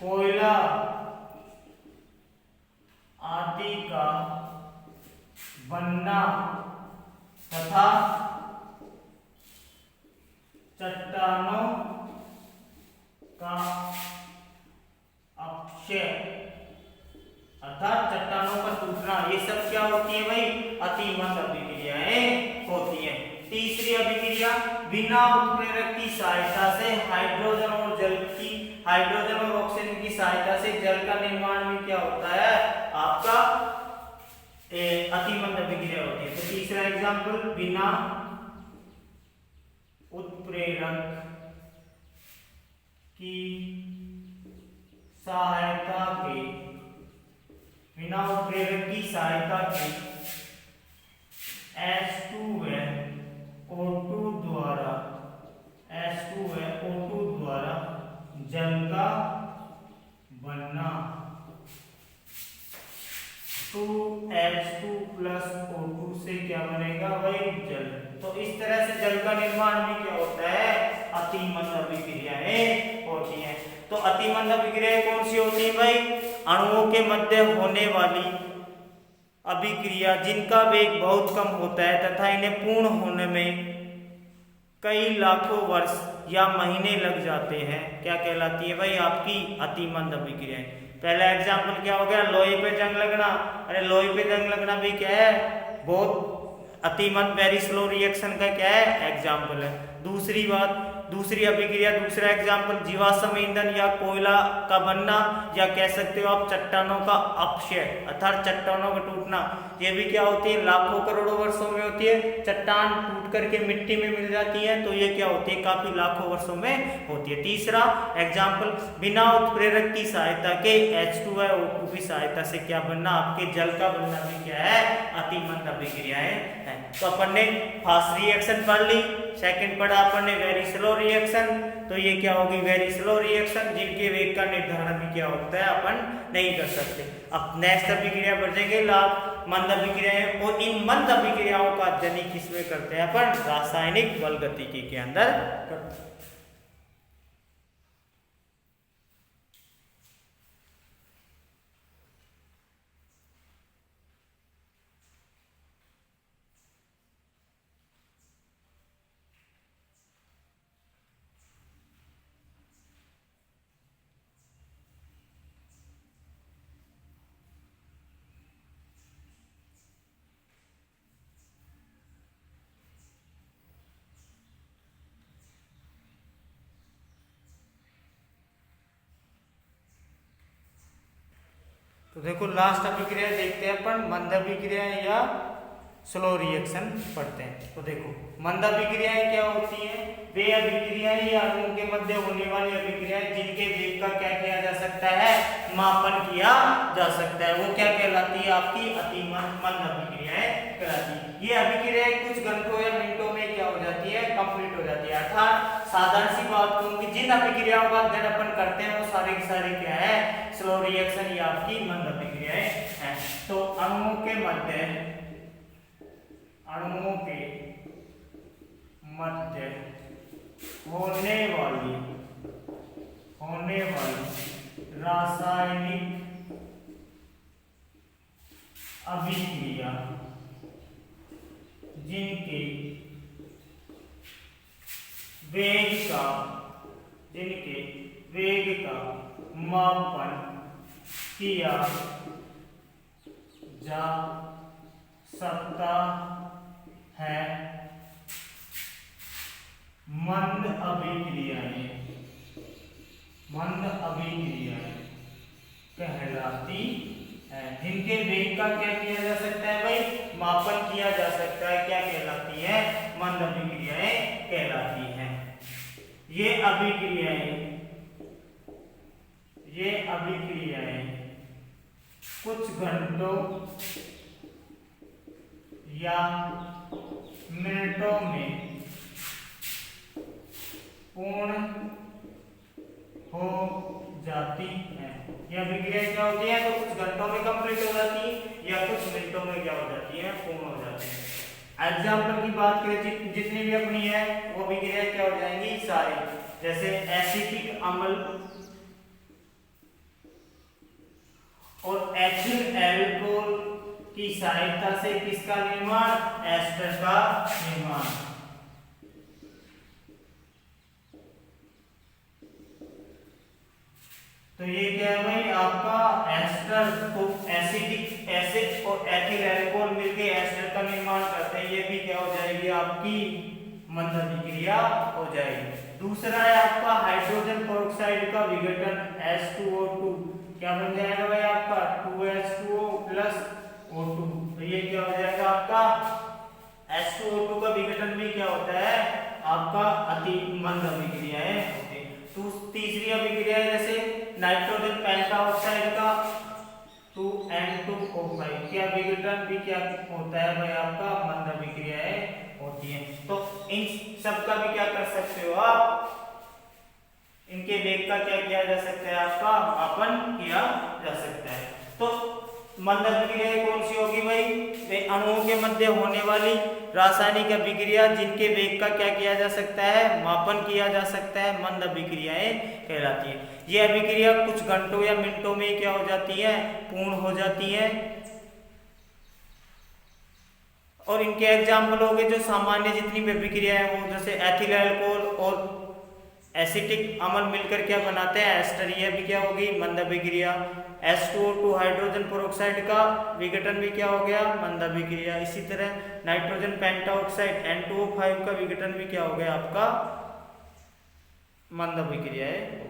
[SPEAKER 1] कोयला आदि का बनना तथा चट्टानों का अपक्षय अर्थात चट्टानों का टूटना, ये सब क्या होती है भाई, अतिमंद अभिक्रियाएं होती हैं। तीसरी अभिक्रिया बिना उत्प्रेरक की सहायता से हाइड्रोजन और ऑक्सीजन की सहायता से जल का निर्माण भी क्या होता है, आपका अतिमंद अभिक्रिया होती है। तो तीसरा एग्जाम्पल बिना उत्प्रेरक की सहायता के H2 व O2 द्वारा जल का बनना, 2H2 प्लस O2 से क्या बनेगा भाई, जल। तो इस तरह से जल का निर्माण भी क्या होता है, अतिमंद अभिक्रियाएं होती हैं। तो अतिमंद अभिक्रियाएं कौन सी होती है भाई, अणुओं के मध्य होने वाली अभिक्रिया जिनका वेग बहुत कम होता है तथा इन्हें पूर्ण होने में कई लाखों वर्ष या महीने लग जाते हैं, क्या कहलाती है भाई, आपकी अतिमंद अभिक्रियाएं। पहला एग्जाम्पल क्या हो गया, लोहे पे जंग लगना। अरे लोहे पे जंग लगना भी क्या है, बहुत अति मंद वेरी स्लो रिएक्शन का क्या है एग्जाम्पल है। दूसरी बात, दूसरी अभिक्रिया, दूसरा एग्जाम्पल जीवाश्म ईंधन या कोयला का बनना, या कह सकते हो आप चट्टानों का अपक्षय अर्थात चट्टानों का टूटना। ये भी क्या होती है लाखों करोड़ों वर्षों में होती है। चट्टान टूट करके मिट्टी में मिल जाती है तो ये क्या होती है काफी लाखों वर्षों में होती है। तीसरा एग्जाम्पल बिना उत्प्रेरक की सहायता के H2O2 की सहायता से क्या बनना, आपके जल का बनना भी क्या है अति मंद अभिक्रियाएं हैं। तो अपन ने फास्ट रिएक्शन पढ़ ली, सेकंड पढ़ा अपन ने वेरी स्लो रिएक्शन, तो ये क्या होगी वेरी स्लो रिएक्शन जिनके वेग का निर्धारण भी क्या होता है अपन नहीं कर सकते। अब नेक्स्ट अभिक्रिया बढ़ेंगे लाभ मंद अभिक्रियाएं, और इन मंद अभिक्रियाओं का अध्ययन किसमें करते हैं अपन रासायनिक बल गतिकी के अंदर करते हैं। तो देखो लास्ट अभिक्रिया देखते हैं अपन मंद अभिक्रिया या स्लो रिएक्शन पढ़ते हैं। तो देखो मंद अभिक्रियाएं क्या होती हैं, वे अभिक्रियाएं या अणुओं के मध्य होने वाली अभिक्रियाएं जिनके वेग का क्या किया जा सकता है मापन किया जा सकता है, वो क्या कहलाती है आपकी अति मंद अभिक्रियाएं कहलाती है। ये अभिक्रियाएं कुछ घंटों या मिनटों में क्या हो जाती है कंप्लीट हो जाती है। अर्थात साधारण सी बात कहूंगी जिन अभिक्रियाओं का अध्ययन अपन करते हैं वो सारी की सारी क्या है स्लो रिएक्शन या आपकी मंद अभिक्रियाएं हैं। तो अणुओं के मध्य होने वाली रासायनिक अभिक्रिया जिनके वेग का मापन किया जा सकता है मंद अभिक्रियाएं कहलाती है। जिनके वेग का क्या किया जा सकता है भाई मापन किया जा सकता है, क्या कहलाती है मंद अभिक्रियाएं कहलाती हैं। ये अभिक्रियाएं कुछ घंटों या मिनटों में पूर्ण हो जाती है। यह अभिक्रिया क्या होती है तो कुछ घंटों में कंप्लीट हो जाती है या कुछ मिनटों में क्या हो जाती है पूर्ण हो जाती है। एग्जाम्पल की बात करें जितनी भी अपनी है वो अभिक्रिया क्या हो जाएंगी सारी, जैसे एसिटिक अम्ल और एथिल एल्कोहल की सहायता से किसका निर्माण एस्टर का निर्माण। तो ये क्या है भाई आपका एस्टर, तो एसिटिक एसिड और एथिल एल्कोहल मिलकर एस्टर का निर्माण करते हैं, ये भी क्या हो जाएगी आपकी मंद अभिक्रिया हो जाएगी। दूसरा है आपका हाइड्रोजन पेरोक्साइड का विघटन H2O2, क्या बन जाएगा भाई आपका 2H2O प्लस O2, तो ये क्या हो जाएगा आपका H2O2 का विघटन भी क्या होता है आपका अति मंद अभिक्रियाएं होती है। तो तीसरी अभिक्रिया जैसे नाइट्रोजन पेंटाऑक्साइड का 2N2O5, क्या विघटन भी क्या होता है भाई आपका मंद अभिक्रियाएं होती है। तो इन सब का भी क्या कर सकते हो आप, इनके वेग का क्या किया जा सकता है आपका मापन किया जा सकता है। तो मंद अभिक्रिया कौन सी होगी भाई, वे अणुओं के मध्य होने वाली रासायनिक अभिक्रिया जिनके वेग का क्या किया जा सकता है मापन किया जा सकता है मंद अभिक्रियाएं कहलाती है। ये अभिक्रिया कुछ घंटों या मिनटों में क्या हो जाती है पूर्ण हो जाती है। और इनके एग्जाम्पल हो गए जो सामान्य जितनी भी अभिक्रिया है वो जैसे एथिल अल्कोहल और एसिटिक अम्ल मिलकर क्या बनाते हैं एस्टर, यह भी क्या होगी मंद अभिक्रिया। H2O2 हाइड्रोजन पेरोक्साइड का विघटन भी क्या हो गया मंद अभिक्रिया। इसी तरह नाइट्रोजन पेंटाऑक्साइड N2O5 का विघटन भी क्या हो गया आपका मंद अभिक्रिया है।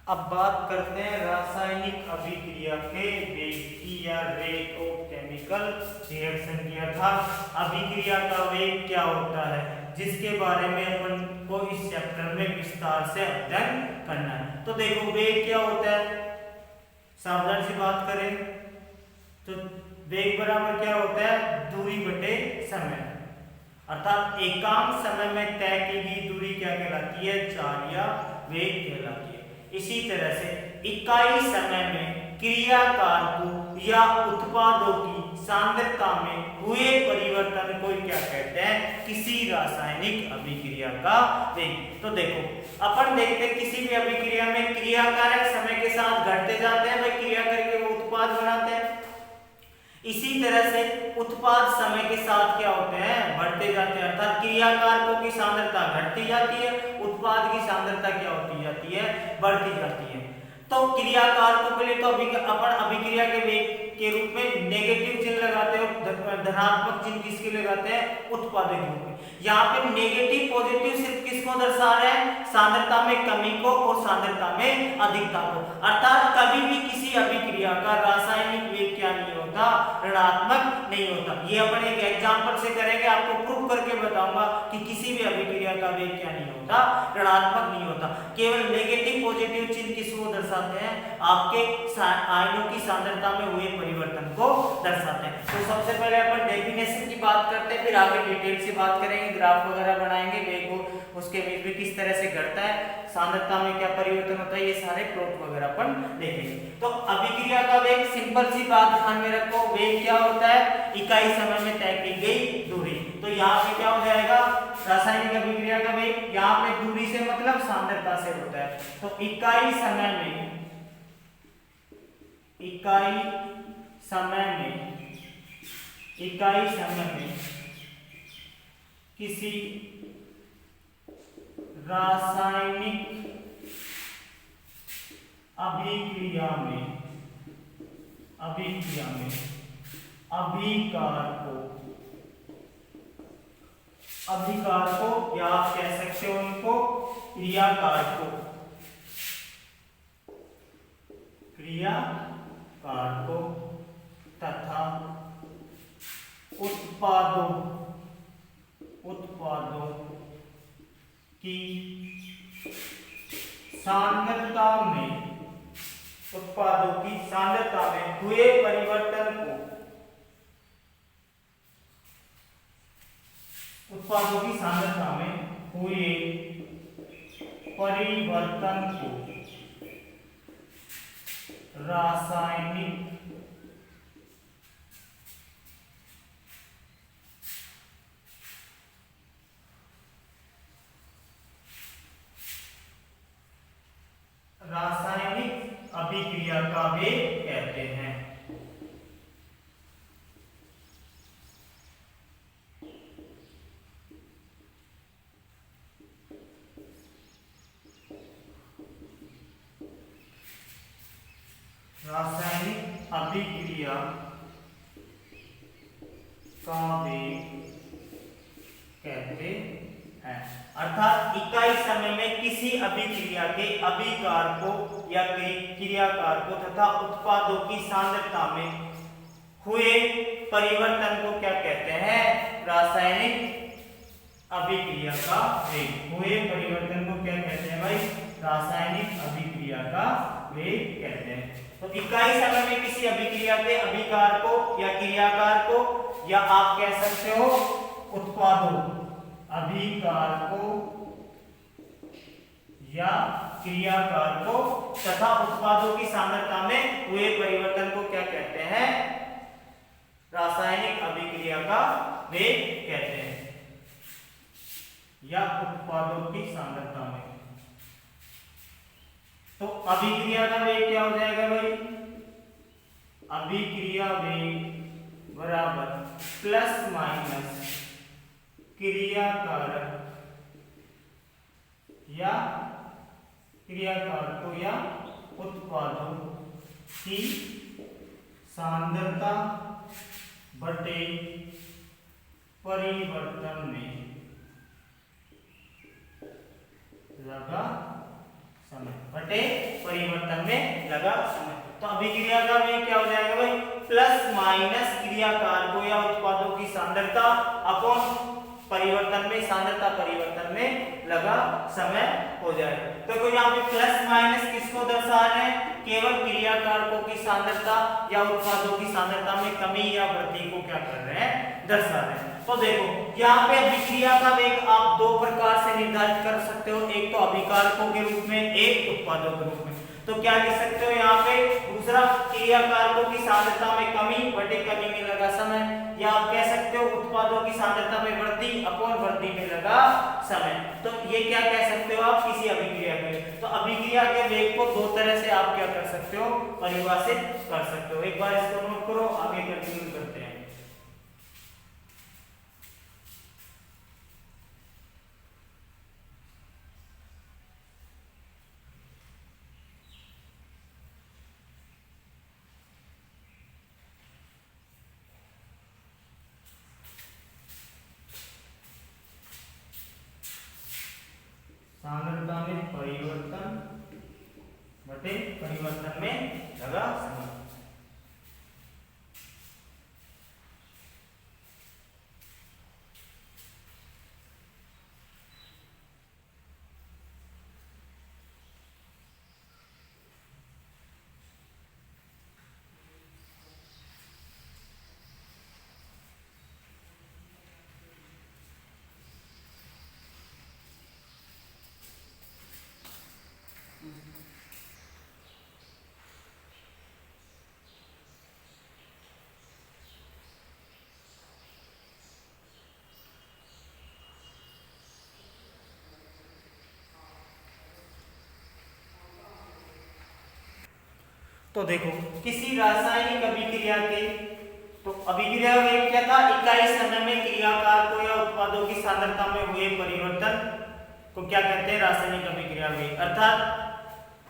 [SPEAKER 1] अब बात करते हैं रासायनिक अभिक्रिया के वेग की या रेट ऑफ केमिकल रिएक्शन की, अर्थात अभिक्रिया का वेग क्या होता है, जिसके बारे में अपन को इस चैप्टर में विस्तार से अध्ययन करना है। तो देखो वेग क्या होता है, सावधान से बात करें तो वेग बराबर क्या होता है दूरी बटे समय, अर्थात एकांक समय में तय की गई दूरी क्या कहलाती है चाल या वेग कहलाती है। इसी तरह से इकाई समय में क्रिया कारकों या उत्पादों की सांद्रता में हुए परिवर्तन को क्या कहते हैं किसी रासायनिक अभिक्रिया का वेग। तो देखो अपन देखते हैं किसी भी अभिक्रिया में क्रिया कारक समय के साथ घटते जाते हैं, भाई क्रिया करके वो उत्पाद बनाते हैं। इसी तरह से उत्पाद समय के साथ क्या होते हैं बढ़ते जाते हैं, अर्थात क्रिया कारकों की सांद्रता घटती जाती है, उत्पाद की सांद्रता क्या होती जाती है बढ़ती जाती है। तो क्रिया कारकों के लिए तो अपन अभिक्रिया के वेग के रूप में नेगेटिव चिन्ह लगाते हैं और धनात्मक चिन्ह किसके लगाते हैं उत्पादक के रूप में। यहाँ पे नेगेटिव पॉजिटिव सिर्फ किसको दर्शा रहे हैं सांद्रता में कमी को और सांद्रता में अधिकता को, अर्थात कभी भी किसी अभिक्रिया का रासायनिक वेग क्या नहीं होता ऋणात्मक नहीं होता। ये अपन एक एग्जांपल से करेंगे, आपको प्रूव करके बताऊंगा कि किसी भी अभिक्रिया का वेग क्या नहीं होता ऋणात्मक नहीं होता। केवल नेगेटिव पॉजिटिव चिन्ह किसको दर्शाते हैं आपके आयनों की सांद्रता में हुए परिवर्तन को दर्शाते हैं। तो सबसे पहले अपन डेफिनेशन की बात करते हैं, फिर आगे डिटेल से बात करेंगे, ग्राफ वगैरह बनाएंगे, वेग को उसके वेग में किस तरह से घटता है, सांद्रता में क्या परिवर्तन होता है, ये सारे प्लॉट वगैरह अपन देखेंगे। तो अभिक्रिया का वेग सिंपल सी बात ध्यान में रखो, वेग क्या होता है इकाई समय में तय की गई दूरी। तो यहाँ पे क्या हो जाएगा रासायनिक अभिक्रिया का वेग, यहाँ पे दूरी से मतलब सांद्रता से होता है। तो इकाई समय में किसी रासायनिक अभिक्रिया में अभिकार को या आप कह सकते हो उनको क्रियाकार को तथा उत्पादों की सांद्रता में हुए परिवर्तन को रासायनिक अभिक्रिया का वेग कहते हैं। रासायनिक अभिक्रिया का वेग कहते हैं। अर्थात इकाई समय में किसी अभिक्रिया के अभिकारकों या क्रियाकारकों तथा उत्पादों की सांद्रता में हुए परिवर्तन को क्या कहते हैं? रासायनिक अभिक्रिया का वेग। हुए परिवर्तन को क्या कहते हैं भाई? रासायनिक अभिक्रिया का वेग कहते हैं। तो इकाई समय में किसी अभिक्रिया के अभिकारकों या क्रियाकारकों या आप कह सकते हो उत्पादों, अभिकारकों या क्रियाकारकों तथा उत्पादों की सांद्रता में हुए परिवर्तन को क्या कहते हैं? रासायनिक अभिक्रिया का वेग कहते हैं, या उत्पादों की सांद्रता में। तो अभिक्रिया का वेग क्या हो जाएगा भाई? अभिक्रिया वेग बराबर प्लस माइनस क्रियाकारक या क्रियाकारकों या उत्पादों की सांद्रता बटे परिवर्तन में लगा समय, बटे परिवर्तन में लगा समय। तो अभिक्रिया का वेग क्या हो जाएगा भाई? प्लस माइनस क्रियाकारकों या उत्पादों की सांद्रता अपॉन परिवर्तन में, सांद्रता परिवर्तन में लगा समय हो जाएगा। तो कोई यहाँ पे प्लस माइनस किसको दर्शा रहे हैं? केवल क्रियाकारकों की सांद्रता या उत्पादों की सांद्रता में कमी या वृद्धि को क्या कर रहे हैं? दर्शा रहे हैं। तो देखो यहाँ पे अभिक्रिया का वेग आप दो प्रकार से निर्धारित कर सकते हो, एक तो अभिकारकों के रूप में, एक उत्पादों के रूप में। तो क्या लिख सकते हो यहाँ पे? दूसरा क्रियाकारकों की सांद्रता में कमी बटे कमी में लगा समय, या आप कह सकते हो उत्पादों की सांद्रता में वृद्धि अपॉन वृद्धि में लगा समय। तो ये क्या कह सकते हो आप? किसी अभिक्रिया में। तो अभिक्रिया के वेग को दो तरह से आप क्या कर सकते हो? परिभाषित कर सकते हो। एक बार इसको नोट करो, आगे कंटिन्यू करते हैं। सांद्रता में परिवर्तन बटे परिवर्तन में लगा समय। तो देखो किसी रासायनिक अभिक्रिया के, तो अभिक्रिया वेग क्या था? इकाई समय में क्रियाकारकों या उत्पादों की सांद्रता में हुए परिवर्तन को क्या कहते हैं? रासायनिक अभिक्रिया वेग। अर्थात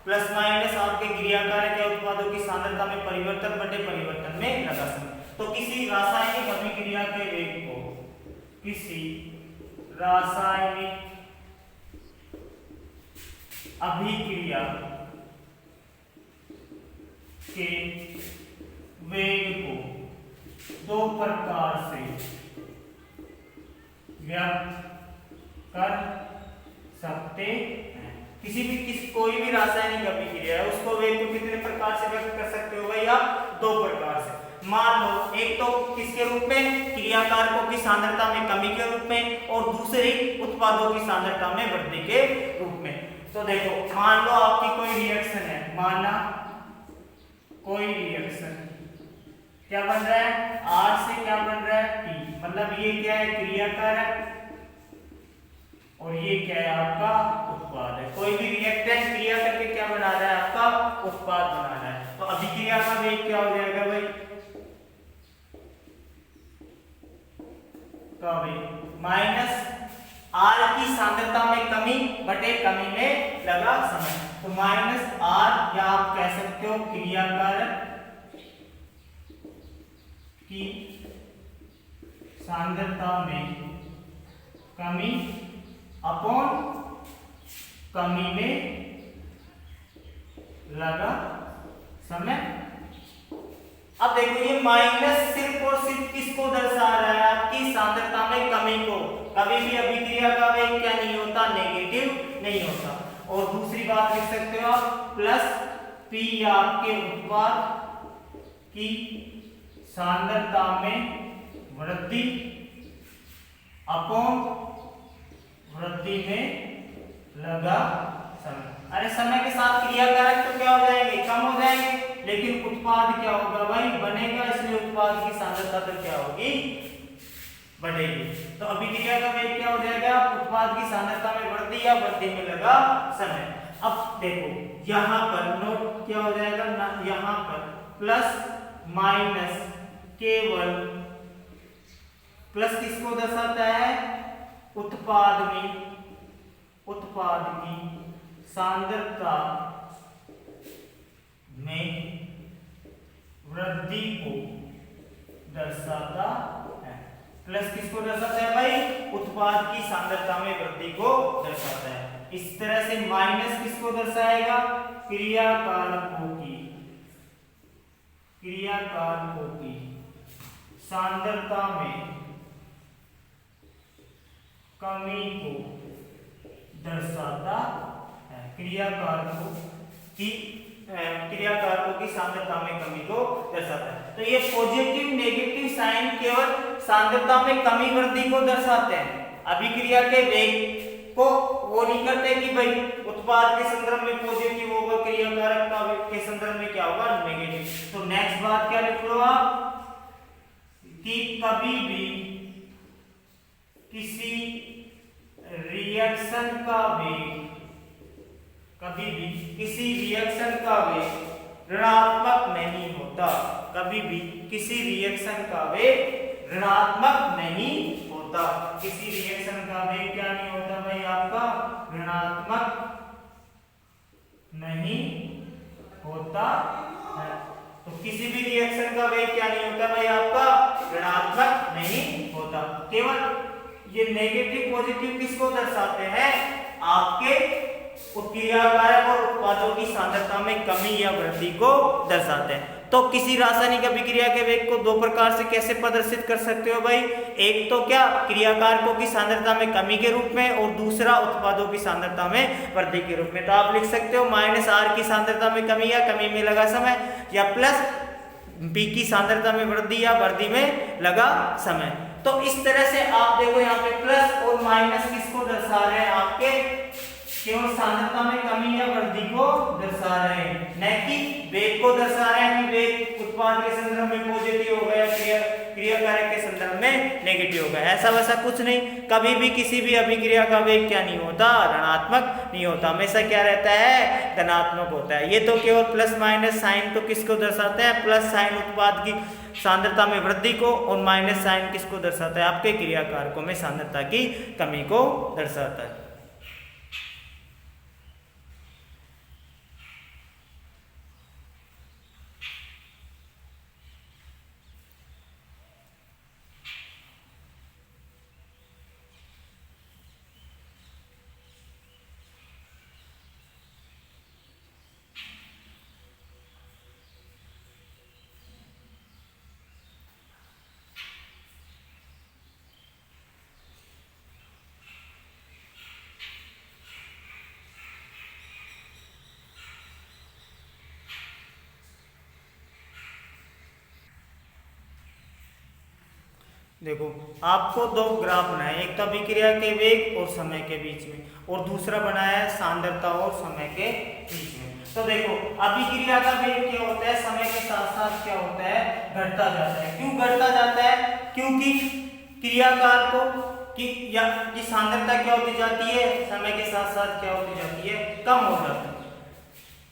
[SPEAKER 1] प्लस माइनस आपके क्रियाकारक या उत्पादों की सांद्रता में परिवर्तन बटे परिवर्तन में लगा समय। तो किसी रासायनिक अभिक्रिया के वेग को, किसी रासायनिक अभिक्रिया के वेग को दो प्रकार से व्यक्त कर सकते हैं। कोई भी रासायनिक अभिक्रिया है उसको वेग को कितने प्रकार से व्यक्त कर सकते हो भाई आप? दो प्रकार से। मान लो एक तो किसके रूप में? क्रियाकारकों की सांद्रता में कमी के रूप में, और दूसरी उत्पादों की सांद्रता में वृद्धि के रूप में। तो देखो मान लो आपकी कोई रिएक्शन है, माना कोई रिएक्शन क्या बन रहा है? R से क्या बन रहा है? T। मतलब ये क्या है? क्रियाकारक, और ये क्या है? आपका उत्पाद है। कोई भी रिएक्टेंट क्रिया करके क्या बना रहा है? आपका उत्पाद बनाना है। तो अभिक्रिया का वेग क्या हो जाएगा भाई, का वेग माइनस आर की सांद्रता में कमी बटे कमी में लगा समय। तो माइनस आर, या आप कह सकते हो क्रिया कारक की सांद्रता में कमी अपॉन कमी में लगा समय। अब देखो ये माइनस सिर्फ और सिर्फ किसको दर्शा रहा है, आपकी सांद्रता में कमी को। कभी भी अभिक्रिया का वेग क्या नहीं होता, नेगेटिव नहीं होता। और दूसरी बात लिख सकते हो आप प्लस पी आपके उत्पाद की सांद्रता में वृद्धि अपॉन वृद्धि में लगा समय। अरे समय के साथ क्रिया कारक तो क्या हो जाएंगे, कम हो जाएंगे, लेकिन उत्पाद क्या होगा भाई, बनेगा। इसलिए उत्पाद की सांद्रता तो क्या होगी, बढ़ेगी। तो अभिक्रिया का वेग क्या हो जाएगा, उत्पाद की सांद्रता में वृद्धि या वृद्धि में लगा समय। अब देखो यहां पर नोट क्या हो जाएगा ना, यहां पर प्लस माइनस केवल प्लस किसको दर्शाता है, उत्पाद की सांद्रता में वृद्धि को दर्शाता है। प्लस किसको दर्शाता है भाई, उत्पाद की सांद्रता में वृद्धि को दर्शाता है। इस तरह से माइनस किसको दर्शाएगा, क्रिया कारकों की सांद्रता में कमी को दर्शाता है। क्रिया कारकों की सांद्रता में कमी को दर्शाता है। तो ये पॉजिटिव नेगेटिव साइन केवल सांद्रता में कमी वृद्धि को दर्शाते हैं। अभिक्रिया के वेग को वो नहीं करते कि भाई उत्पाद के संदर्भ में पॉजिटिव होगा, क्रिया कारक का के संदर्भ में क्या होगा, नेगेटिव। तो नेक्स्ट बात क्या लिख लो आप, कि कभी भी किसी रिएक्शन का वेग ऋणात्मक नहीं होता। कभी भी किसी रिएक्शन का वेग ऋणात्मक नहीं होता। किसी रिएक्शन का वेग क्या नहीं होता भाई, आपका ऋणात्मक नहीं होता है। तो किसी भी रिएक्शन का वेग क्या नहीं होता भाई, आपका ऋणात्मक नहीं होता। केवल ये नेगेटिव पॉजिटिव किसको दर्शाते हैं, आपके क्रिया कारक और उत्पादों की सांद्रता में कमी या वृद्धि को दर्शाते हैं। तो किसी रासायनिक अभिक्रिया के वेग को दो प्रकार से कैसे प्रदर्शित कर सकते हो भाई, एक तो क्या क्रिया कारकों की सांद्रता में कमी के रूप में, और दूसरा उत्पादों की सांद्रता में वृद्धि के रूप में। तो आप लिख सकते हो माइनस आर की सांद्रता में कमी या कमी में लगा समय, या प्लस पी की सांद्रता में वृद्धि या वृद्धि में लगा समय। तो इस तरह से आप देखो यहाँ पे प्लस और माइनस किसको दर्शा रहे हैं, आपके केवल सांद्रता में कमी या वृद्धि को दर्शा रहे हैं, न कि वेग को दर्शा रहे हैं कि वेग उत्पाद के संदर्भ में पॉजिटिव होगा या क्रिया कारक के संदर्भ में नेगेटिव होगा। ऐसा वैसा कुछ नहीं। कभी भी किसी भी अभिक्रिया का वेग क्या नहीं होता, ऋणात्मक नहीं होता, हमेशा क्या रहता है, धनात्मक होता है। ये तो केवल प्लस माइनस साइन तो किसको दर्शाते हैं, प्लस साइन उत्पाद की सांद्रता में वृद्धि को, और माइनस साइन किसको दर्शाता है, आपके क्रिया कारकों में सांद्रता की कमी को दर्शाता है। देखो आपको दो ग्राफ बनाए, एक तो अभिक्रिया के वेग और समय के बीच में, और दूसरा बनाया है सांद्रता और समय के बीच में। तो देखो अभिक्रिया का वेग क्या होता है, समय के साथ साथ क्या होता है, घटता जाता है। क्यों घटता जाता है, क्योंकि क्रियाकार को की सांद्रता क्या होती जाती है, समय के साथ साथ क्या होती जाती है, कम हो जाती है।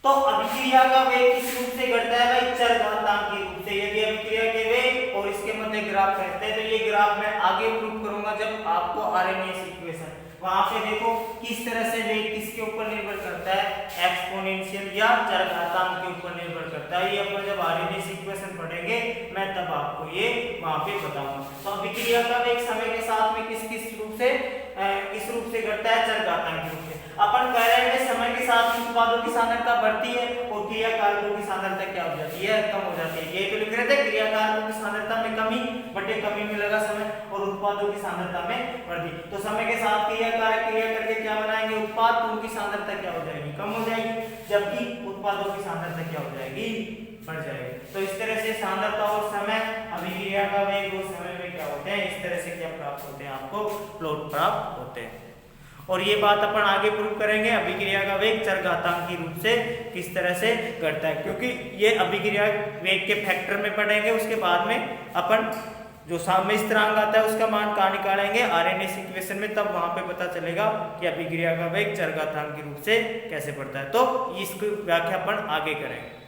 [SPEAKER 1] तो अभिक्रिया का वेग किस रूप से घटता है भाई? चरघातांकी रूप से। यदि अभिक्रिया के वेग और इसके मध्य ग्राफ कहते हैं तो ये ग्राफ मैं आगे प्रूव करूंगा जब आपको आरएनएस इक्वेशन वहां पे देखो किस तरह से वेग किसके ऊपर निर्भर करता है, एक्सपोनेंशियल या चरघातांक के ऊपर निर्भर करता है। ये अपन जब आरएनएस इक्वेशन पढ़ेंगे मैं तब आपको ये वहां पे बताऊंगा। तो अभिक्रिया का वेग समय के साथ में किस रूप से घटता है? चरघातांक रूप से। अपन कह रहे हैं समय के साथ उत्पादों की सांद्रता बढ़ती है और क्रियाकारकों की सांद्रता क्या हो जाती है? कम हो जाती है। ये तो लिख रहे थे क्रियाकारकों की सांद्रता में कमी बटे कमी में लगा समय और उत्पादों की सांद्रता में वृद्धि। तो समय के साथ क्रियाकारक क्रिया करके क्या बनाएंगे? उत्पाद, तो उनकी सांद्रता क्या हो जाएगी? कम हो जाएगी, जबकि उत्पादों की सांद्रता क्या हो जाएगी? बढ़ जाएगी। तो इस तरह से सांद्रता और समय, अभिक्रिया का वेग और समय में क्या होते हैं, इस तरह से क्या प्राप्त होते हैं? आपको प्लॉट प्राप्त होते हैं। और ये बात अपन आगे प्रूव करेंगे अभिक्रिया का वेग चरघातांकी रूप से किस तरह से घटता है, क्योंकि ये अभिक्रिया वेग के फैक्टर में पढ़ेंगे। उसके बाद में अपन जो साम्य स्थिरांक आता है उसका मान कहाँ निकालेंगे? आरएनएस इक्वेशन में, तब वहां पे पता चलेगा कि अभिक्रिया का वेग चरघातांकी रूप से कैसे बढ़ता है। तो इसकी व्याख्या अपन आगे करेंगे।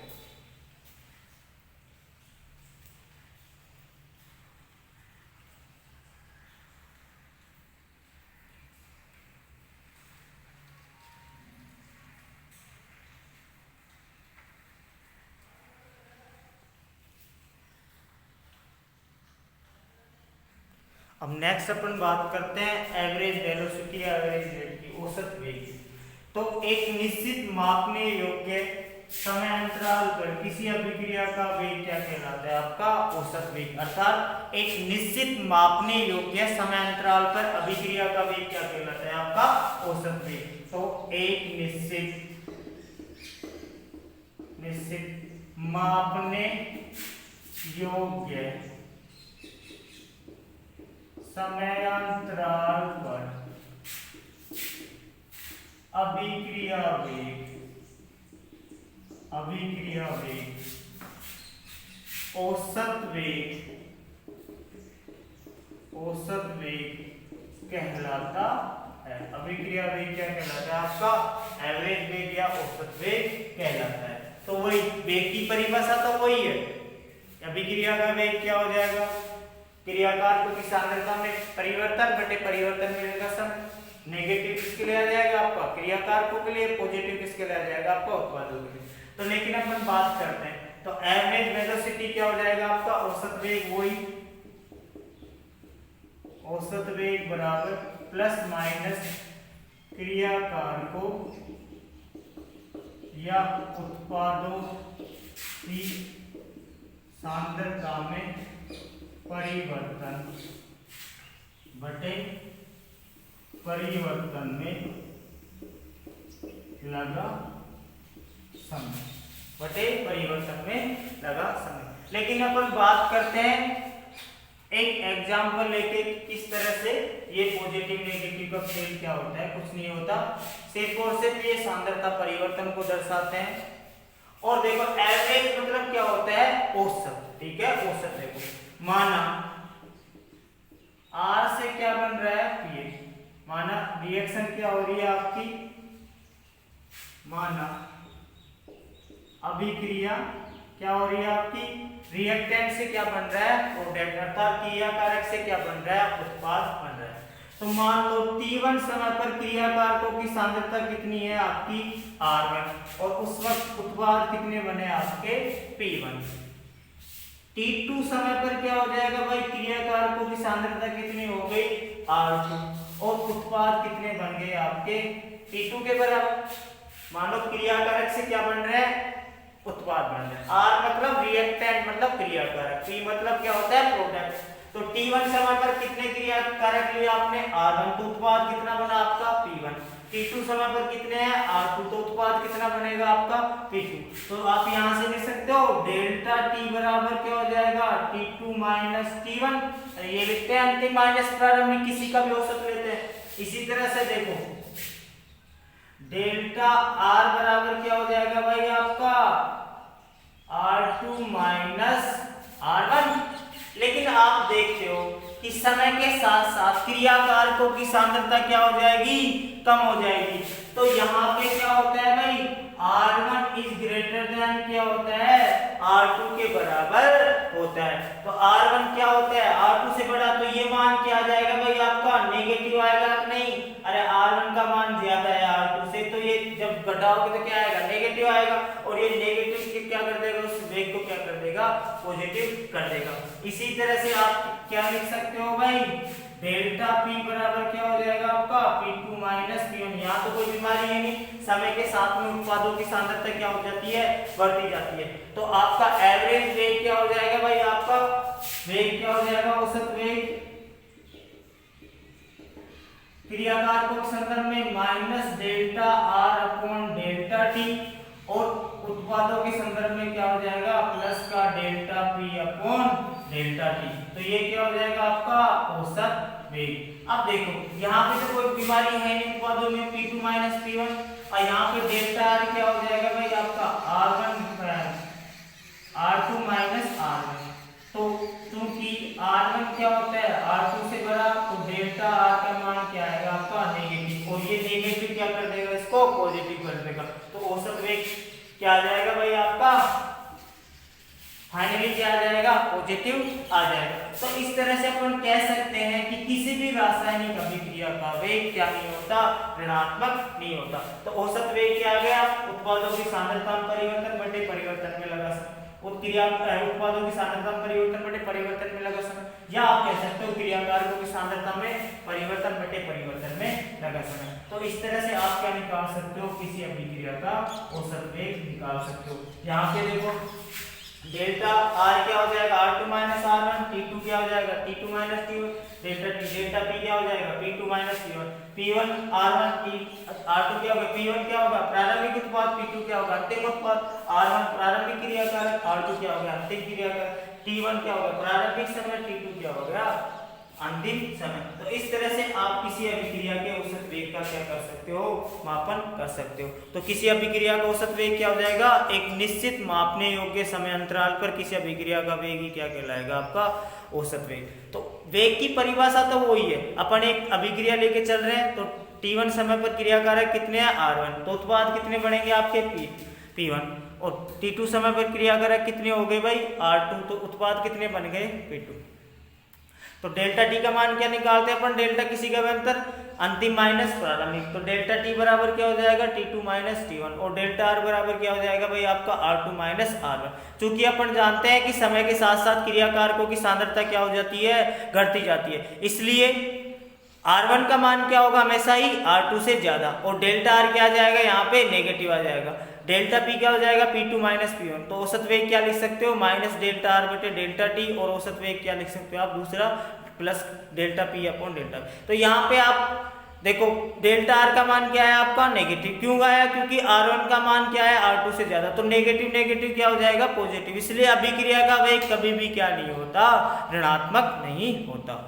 [SPEAKER 1] अब नेक्स्ट अपन बात करते हैं एवरेज वेलोसिटी, एवरेज रेट की, औसत वेग। तो एक निश्चित मापने योग्य समय अंतराल पर किसी अभिक्रिया का वेग क्या कहलाता है? आपका औसत वेग। अर्थात एक निश्चित मापने योग्य समय अंतराल पर अभिक्रिया का वेग क्या कहलाता है? आपका औसत वेग। तो एक निश्चित मापने योग्य समयांतराल पर अभिक्रिया वेग औसत वेग कहलाता है। अभिक्रिया वेग क्या कहलाता है? आपका एवरेज वेग या औसत वेग कहलाता है। तो वही वेग की परिभाषा तो वही है। अभिक्रिया का वेग क्या हो जाएगा? क्रियाकारकों की सांद्रता में परिवर्तन बटे परिवर्तन मिलेगा समय। नेगेटिव किसके लिए आ जाएगा? आपका क्रियाकारकों के लिए, पॉजिटिव किसके लिए आ जाएगा? आपका उत्पादों के लिए। तो लेकिन अपन बात करते हैं तो एवरेज वेलोसिटी क्या हो जाएगा? आपका औसत वेग, वही औसत वेग बराबर प्लस माइनस क्रियाकारकों या उत्पादों की सांद्रता में परिवर्तन बटे परिवर्तन में लगा समय, बटे परिवर्तन में लगा समय। लेकिन अपन बात करते हैं एक एग्जाम्पल लेके किस तरह से ये पॉजिटिव नेगेटिव का खेल क्या होता है। कुछ नहीं होता, सिर्फ और सिर्फ ये सांद्रता परिवर्तन को दर्शाते हैं। और देखो एवरेज मतलब क्या होता है? औसत। ठीक है, औसत। देखो माना R से क्या बन रहा है? पीएच। माना रिएक्शन क्या हो रही है आपकी? माना अभिक्रिया क्या हो रही है आपकी? रिएक्टेंट से क्या बन रहा है? प्रोडक्ट। अर्थात क्रियाकारक से क्या बन रहा है? उत्पाद बन रहा है। तो मान लो T1 समय पर क्रियाकारकों की सांद्रता कितनी है? आपकी R1। और उस वक्त उत्पाद कितने बने आपके? P1। T2 समय पर क्या हो जाएगा भाई? क्रियाकारकों की सांद्रता कितनी हो गई? R2। और उत्पाद कितने बन गए आपके? T2 के बराबर। मानो क्रियाकारक से क्या बन रहा है? उत्पाद बन रहा है। R मतलब रिएक्टेंट मतलब क्रियाकारक, P मतलब क्या होता है? प्रोडक्ट। तो T1 समय पर कितने क्रियाकारक लिए आपने? R1। तो उत्पाद कितना बना आपका? P1। T2 समय पर कितने हैं? R2। तो उत्पाद कितना बनेगा आपका? P2। तो आप यहां से लिख सकते हो डेल्टा T बराबर क्या हो जाएगा? T2 minus T1। ये लिखते हैं अंतिम माइनस प्रारंभिक, किसी का भी औसत लेते हैं। इसी तरह से देखो डेल्टा R बराबर क्या हो जाएगा भाई? आपका R2 माइनस R1। लेकिन आप देखते हो कि समय के साथ साथ क्रियाकारकों की सांद्रता क्या हो जाएगी? कम हो जाएगी। तो यहाँ पे क्या होता है भाई? R1 इज ग्रेटर देन क्या होता है, R2 के बराबर होता है। तो R1 क्या होता है, R2 से बड़ा, तो ये मान क्या आ जाएगा भाई आपका नेगेटिव आएगा कि नहीं, अरे R1 का मान ज्यादा है R2 से, तो ये जब घटाओगे तो क्या आएगा, नेगेटिव आएगा, और ये नेगेटिव के क्या कर देगा, उस वेग को क्या कर देगा, पॉजिटिव कर देगा। इसी तरह से आप क्या लिख सकते हो भाई, डेल्टा P बराबर क्या हो जाएगा आपका P2 माइनस P1। यहाँ तो कोई बीमारी है नहीं, समय के साथ में उत्पादों की सांद्रता क्या हो जाती है, बढ़ती जाती है। तो आपका एवरेज वेग क्या हो जाएगा भाई, आपका वेग क्या हो जाएगा, औसत वेग क्रियाकारकों के संदर्भ में minus delta R upon delta T, और उत्पादों के संदर्भ में क्या हो जाएगा, प्लस का delta P upon delta T। तो ये क्या हो जाएगा आपका औसत वेग। अब देखो यहाँ पे तो कोई बीमारी है नहीं उत्पादों में, P2 माइनस P1, और यहाँ पे डेल्टा R क्या हो जाएगा भाई आपका R2 माइनस R1। तो क्योंकि R1 क्या होता है R2 से बड़ा, तो डेल्टा R का मान क्या आएगा आपका नेगेटिव, और ये नेगेटिव क्या कर देगा, इसको पॉजिटिव कर देगा। तो औसत वेग क्या आ जाएगा भाई आपका, फाइनली क्या आ जाएगा, पॉजिटिव आ जाएगा। तो इस तरह से अपन कह सकते हैं कि किसी भी रासायनिक अभिक्रिया का वेग क्या नहीं होता, ऋणात्मक नहीं होता। तो औसत वेग क्या आ गया, उत्पादों की सांद्रता में परिवर्तन बटे परिवर्तन में लगा समय, उत्पादों की सांद्रता में परिवर्तन बटे परिवर्तन में लगा समय, या आप कह सकते हो क्रियाकारकों की सांद्रता में परिवर्तन बटे परिवर्तन में लगा समय। तो इस तरह से आप क्या निकाल सकते हो, किसी अभिक्रिया का औसत वेग निकाल सकते हो। यहाँ पे देखो डेल्टा R क्या हो जाएगा, R2 माइनस R1, T2 क्या हो जाएगा, T2 minus T1, delta T, delta P क्या हो जाएगा, P2 minus P1, P1 R1 R2 क्या होगा, P1 क्या होगा प्रारंभिक उत्पाद, P2 क्या होगा अंतिम उत्पाद, R1 प्रारंभिक क्रियाकारक, R2 क्या होगा अंतिम क्रियाकारक, T1 क्या होगा प्रारंभिक समय, T2 क्या हो गया अंतिम समय। तो इस तरह से आप किसी अभिक्रिया के औसत वेग का क्या कर सकते हो, मापन कर सकते हो। तो किसी अभिक्रिया का औसत वेग क्या हो जाएगा, एक निश्चित मापने योग्य समय अंतराल पर किसी अभिक्रिया का वेग ही क्या कहलाएगा, आपका औसत वेग। तो वेग की परिभाषा तो वही है, अपन एक अभिक्रिया लेके चल रहे हैं, तो T1 समय पर क्रियाकारक कितने हैं R1, तो उत्पाद कितने बनेंगे आपके P1, और T2 समय पर क्रियाकारक कितने हो गए भाई R2, तो उत्पाद कितने बन गए P2। तो डेल्टा T का मान क्या निकालते हैं अपन, डेल्टा किसी का भी अंतर अंतिम माइनस प्रारंभिक, तो डेल्टा T बराबर क्या हो जाएगा T2 माइनस T1, और डेल्टा R बराबर क्या हो जाएगा भाई आपका R2 माइनस R1। चूंकि अपन जानते हैं कि समय के साथ साथ क्रियाकारकों की सांद्रता क्या हो जाती है, घटती जाती है, इसलिए R1 का मान क्या होगा हमेशा ही R2 से ज्यादा, और डेल्टा R क्या आ जाएगा यहाँ पे नेगेटिव आ जाएगा, डेल्टा P क्या हो जाएगा P2 माइनस P1। तो औसत वेग क्या लिख सकते हो, माइनस डेल्टा R बटे डेल्टा T, और औसत वेग क्या लिख सकते हो आप दूसरा, plus delta P upon delta. तो यहाँ पे आप देखो डेल्टा R का मान क्या है आपका नेगेटिव, क्यों आया, क्योंकि R1 का मान क्या है R2 से ज्यादा, तो नेगेटिव नेगेटिव क्या हो जाएगा पॉजिटिव, इसलिए अभिक्रिया का वेग कभी भी क्या नहीं होता, ऋणात्मक नहीं होता।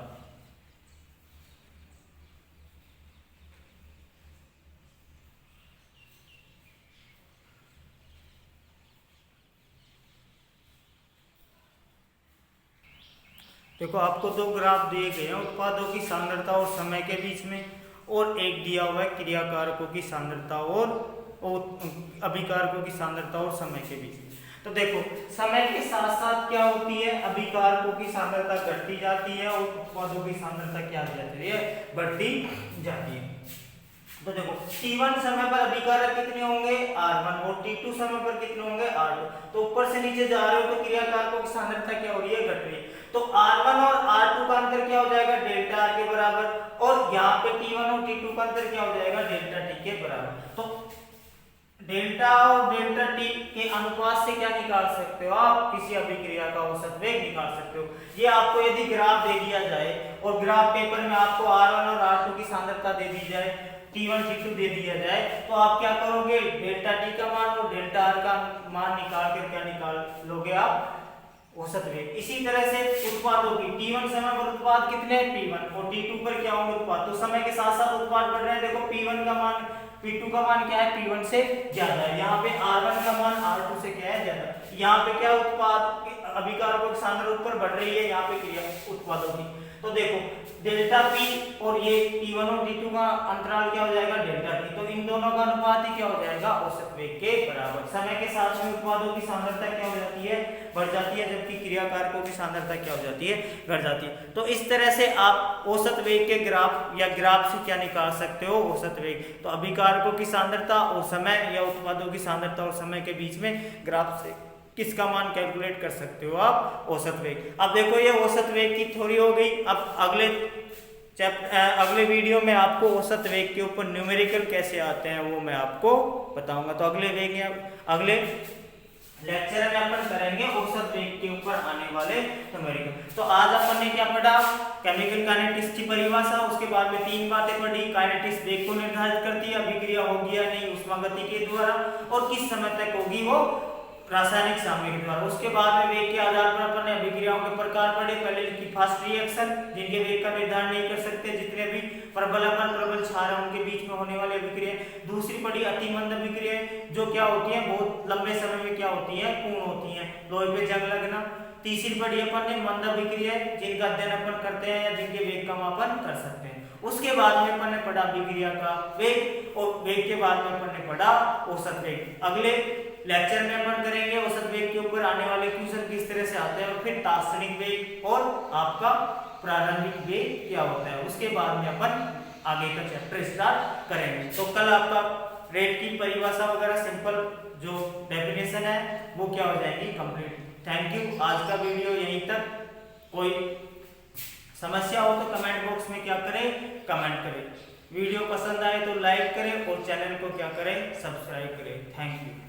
[SPEAKER 1] देखो आपको दो ग्राफ दिए गए हैं उत्पादों की सांद्रता और समय के बीच में, और एक दिया हुआ है क्रियाकारकों की सांद्रता और अभिकारकों की सांद्रता और समय के बीच में। तो देखो समय के साथ साथ क्या होती है, अभिकारकों की सांद्रता घटती जाती है और उत्पादों की सांद्रता क्या हो जाती है, बढ़ती जाती है। तो देखो T1 समय पर अभिकारक कितने होंगे R1, और T2 समय पर कितने होंगे R2। तो ऊपर से नीचे जा रहे हो तो क्रियाकारकों की सांद्रता क्या हो रही है, घट रही है। तो R1 और R2 का अंतर क्या हो जाएगा, डेल्टा R के बराबर, और यहाँ पे T1 और T2 का अंतर क्या हो जाएगा, डेल्टा T के बराबर। तो डेल्टा और डेल्टा T के अनुपात से क्या निकाल सकते हो आप, किसी अभिक्रिया का औसत वेग निकाल सकते हो। ये आपको यदि ग्राफ दे दिया जाए और ग्राफ पेपर में आपको R1 और R2 की सांद्रता दे दी जाए, T1 T2 दे दिया जाए, तो आप क्या करोगे, डेल्टा T का मान और डेल्टा R का मान निकाल कर क्या निकाल लोगे आप, औसत वेग। इसी तरह से उत्पादों की T1 समय पर उत्पाद कितने हैं P1, और T2 पर क्या होंगे उत्पाद, तो समय के साथ साथ उत्पाद बढ़ रहे हैं। देखो P1 का मान P2 का मान क्या है, P1 से ज्यादा है। यहाँ पे R1 का मान R2 से क्या है, ज्यादा। यहाँ पे क्या उत्पाद अभिकारकों की सांद्रता ऊपर बढ़ रही है, यहाँ पे क्रिया उत्पादों की। तो देखो डेल्टा पी और ये T1 और T2 का अंतराल क्या हो जाएगा, डेल्टा पी। तो इन दोनों का अनुपात ही क्या हो जाएगा, औसत वेग के बराबर। समय के साथ में उत्पादों की सांद्रता क्या हो जाती है, बढ़ जाती है, जबकि क्रियाकारकों की सांद्रता क्या हो जाती है, घट जाती है। तो इस तरह से आप औसत वेग के ग्राफ या ग्राफ से क्या निकाल सकते हो, औसत वेग। तो अभिकारकों की सांद्रता और समय या उत्पादों की सांद्रता और समय के बीच में ग्राफ से किसका मान कैलकुलेट कर सकते हो आप, औसत वेग। अब देखो ये औसत वेग की थ्योरी हो गई। अब अगले वीडियो में आपको औसत वेग के ऊपर न्यूमेरिकल कैसे आते हैं वो मैं आपको बताऊंगा। तो अगले लेक्चर में अपन करेंगे औसत वेग के ऊपर आने वाले न्यूमेरिकल। तो आज अपन ने क्या पढ़ा, केमिकल काइनेटिक्स की परिभाषा, उसके बाद में 3 बातें पढ़ी। काइनेटिक्स वेग को निर्धारित करती है, अभिक्रिया होगी या नहीं उष्मागति के द्वारा, और किस समय तक होगी वो रासायनिक सामग्री के द्वारा। उसके बाद में वेग के आधार पर अपन ने अभिक्रियाओं के प्रकार पढ़े। पहले की फास्ट रिएक्शन, जिनके वेग का निर्धारण नहीं कर सकते, जितने भी प्रबल अमल प्रबल क्षार है उनके बीच में होने वाली अभिक्रिया। दूसरी पढ़ी अति मंद अभिक्रिया, जो क्या होती है, बहुत लंबे समय में क्या होती है, पूर्ण होती है, लोहे पे जंग लगना। तीसरी पढ़ी अपन ने मंद अभिक्रिया, जिनका अध्ययन अपन करते हैं या जिनके वेग का मापन कर सकते हैं। उसके बाद में अपन ने पढ़ा अभिक्रिया का वेग, और वेग के बाद में अपन ने पढ़ा औसत वेग। अगले लेक्चर में अपन करेंगे औसत वेग के ऊपर आने वाले क्वेश्चन किस तरह से आते हैं, और फिर तात्क्षणिक वेग और आपका प्रारंभिक वेग क्या होता है। उसके बाद में अपन आगे का चैप्टर स्टार्ट करेंगे। तो कल आपका रेट की परिभाषा वगैरह सिंपल जो डेफिनेशन है वो क्या हो जाएगी, कंप्लीट। Thank you. आज का वीडियो यहीं तक। कोई समस्या हो तो कमेंट बॉक्स में क्या करें, कमेंट करें। वीडियो पसंद आए तो लाइक करें और चैनल को क्या करें, सब्सक्राइब करें। Thank you.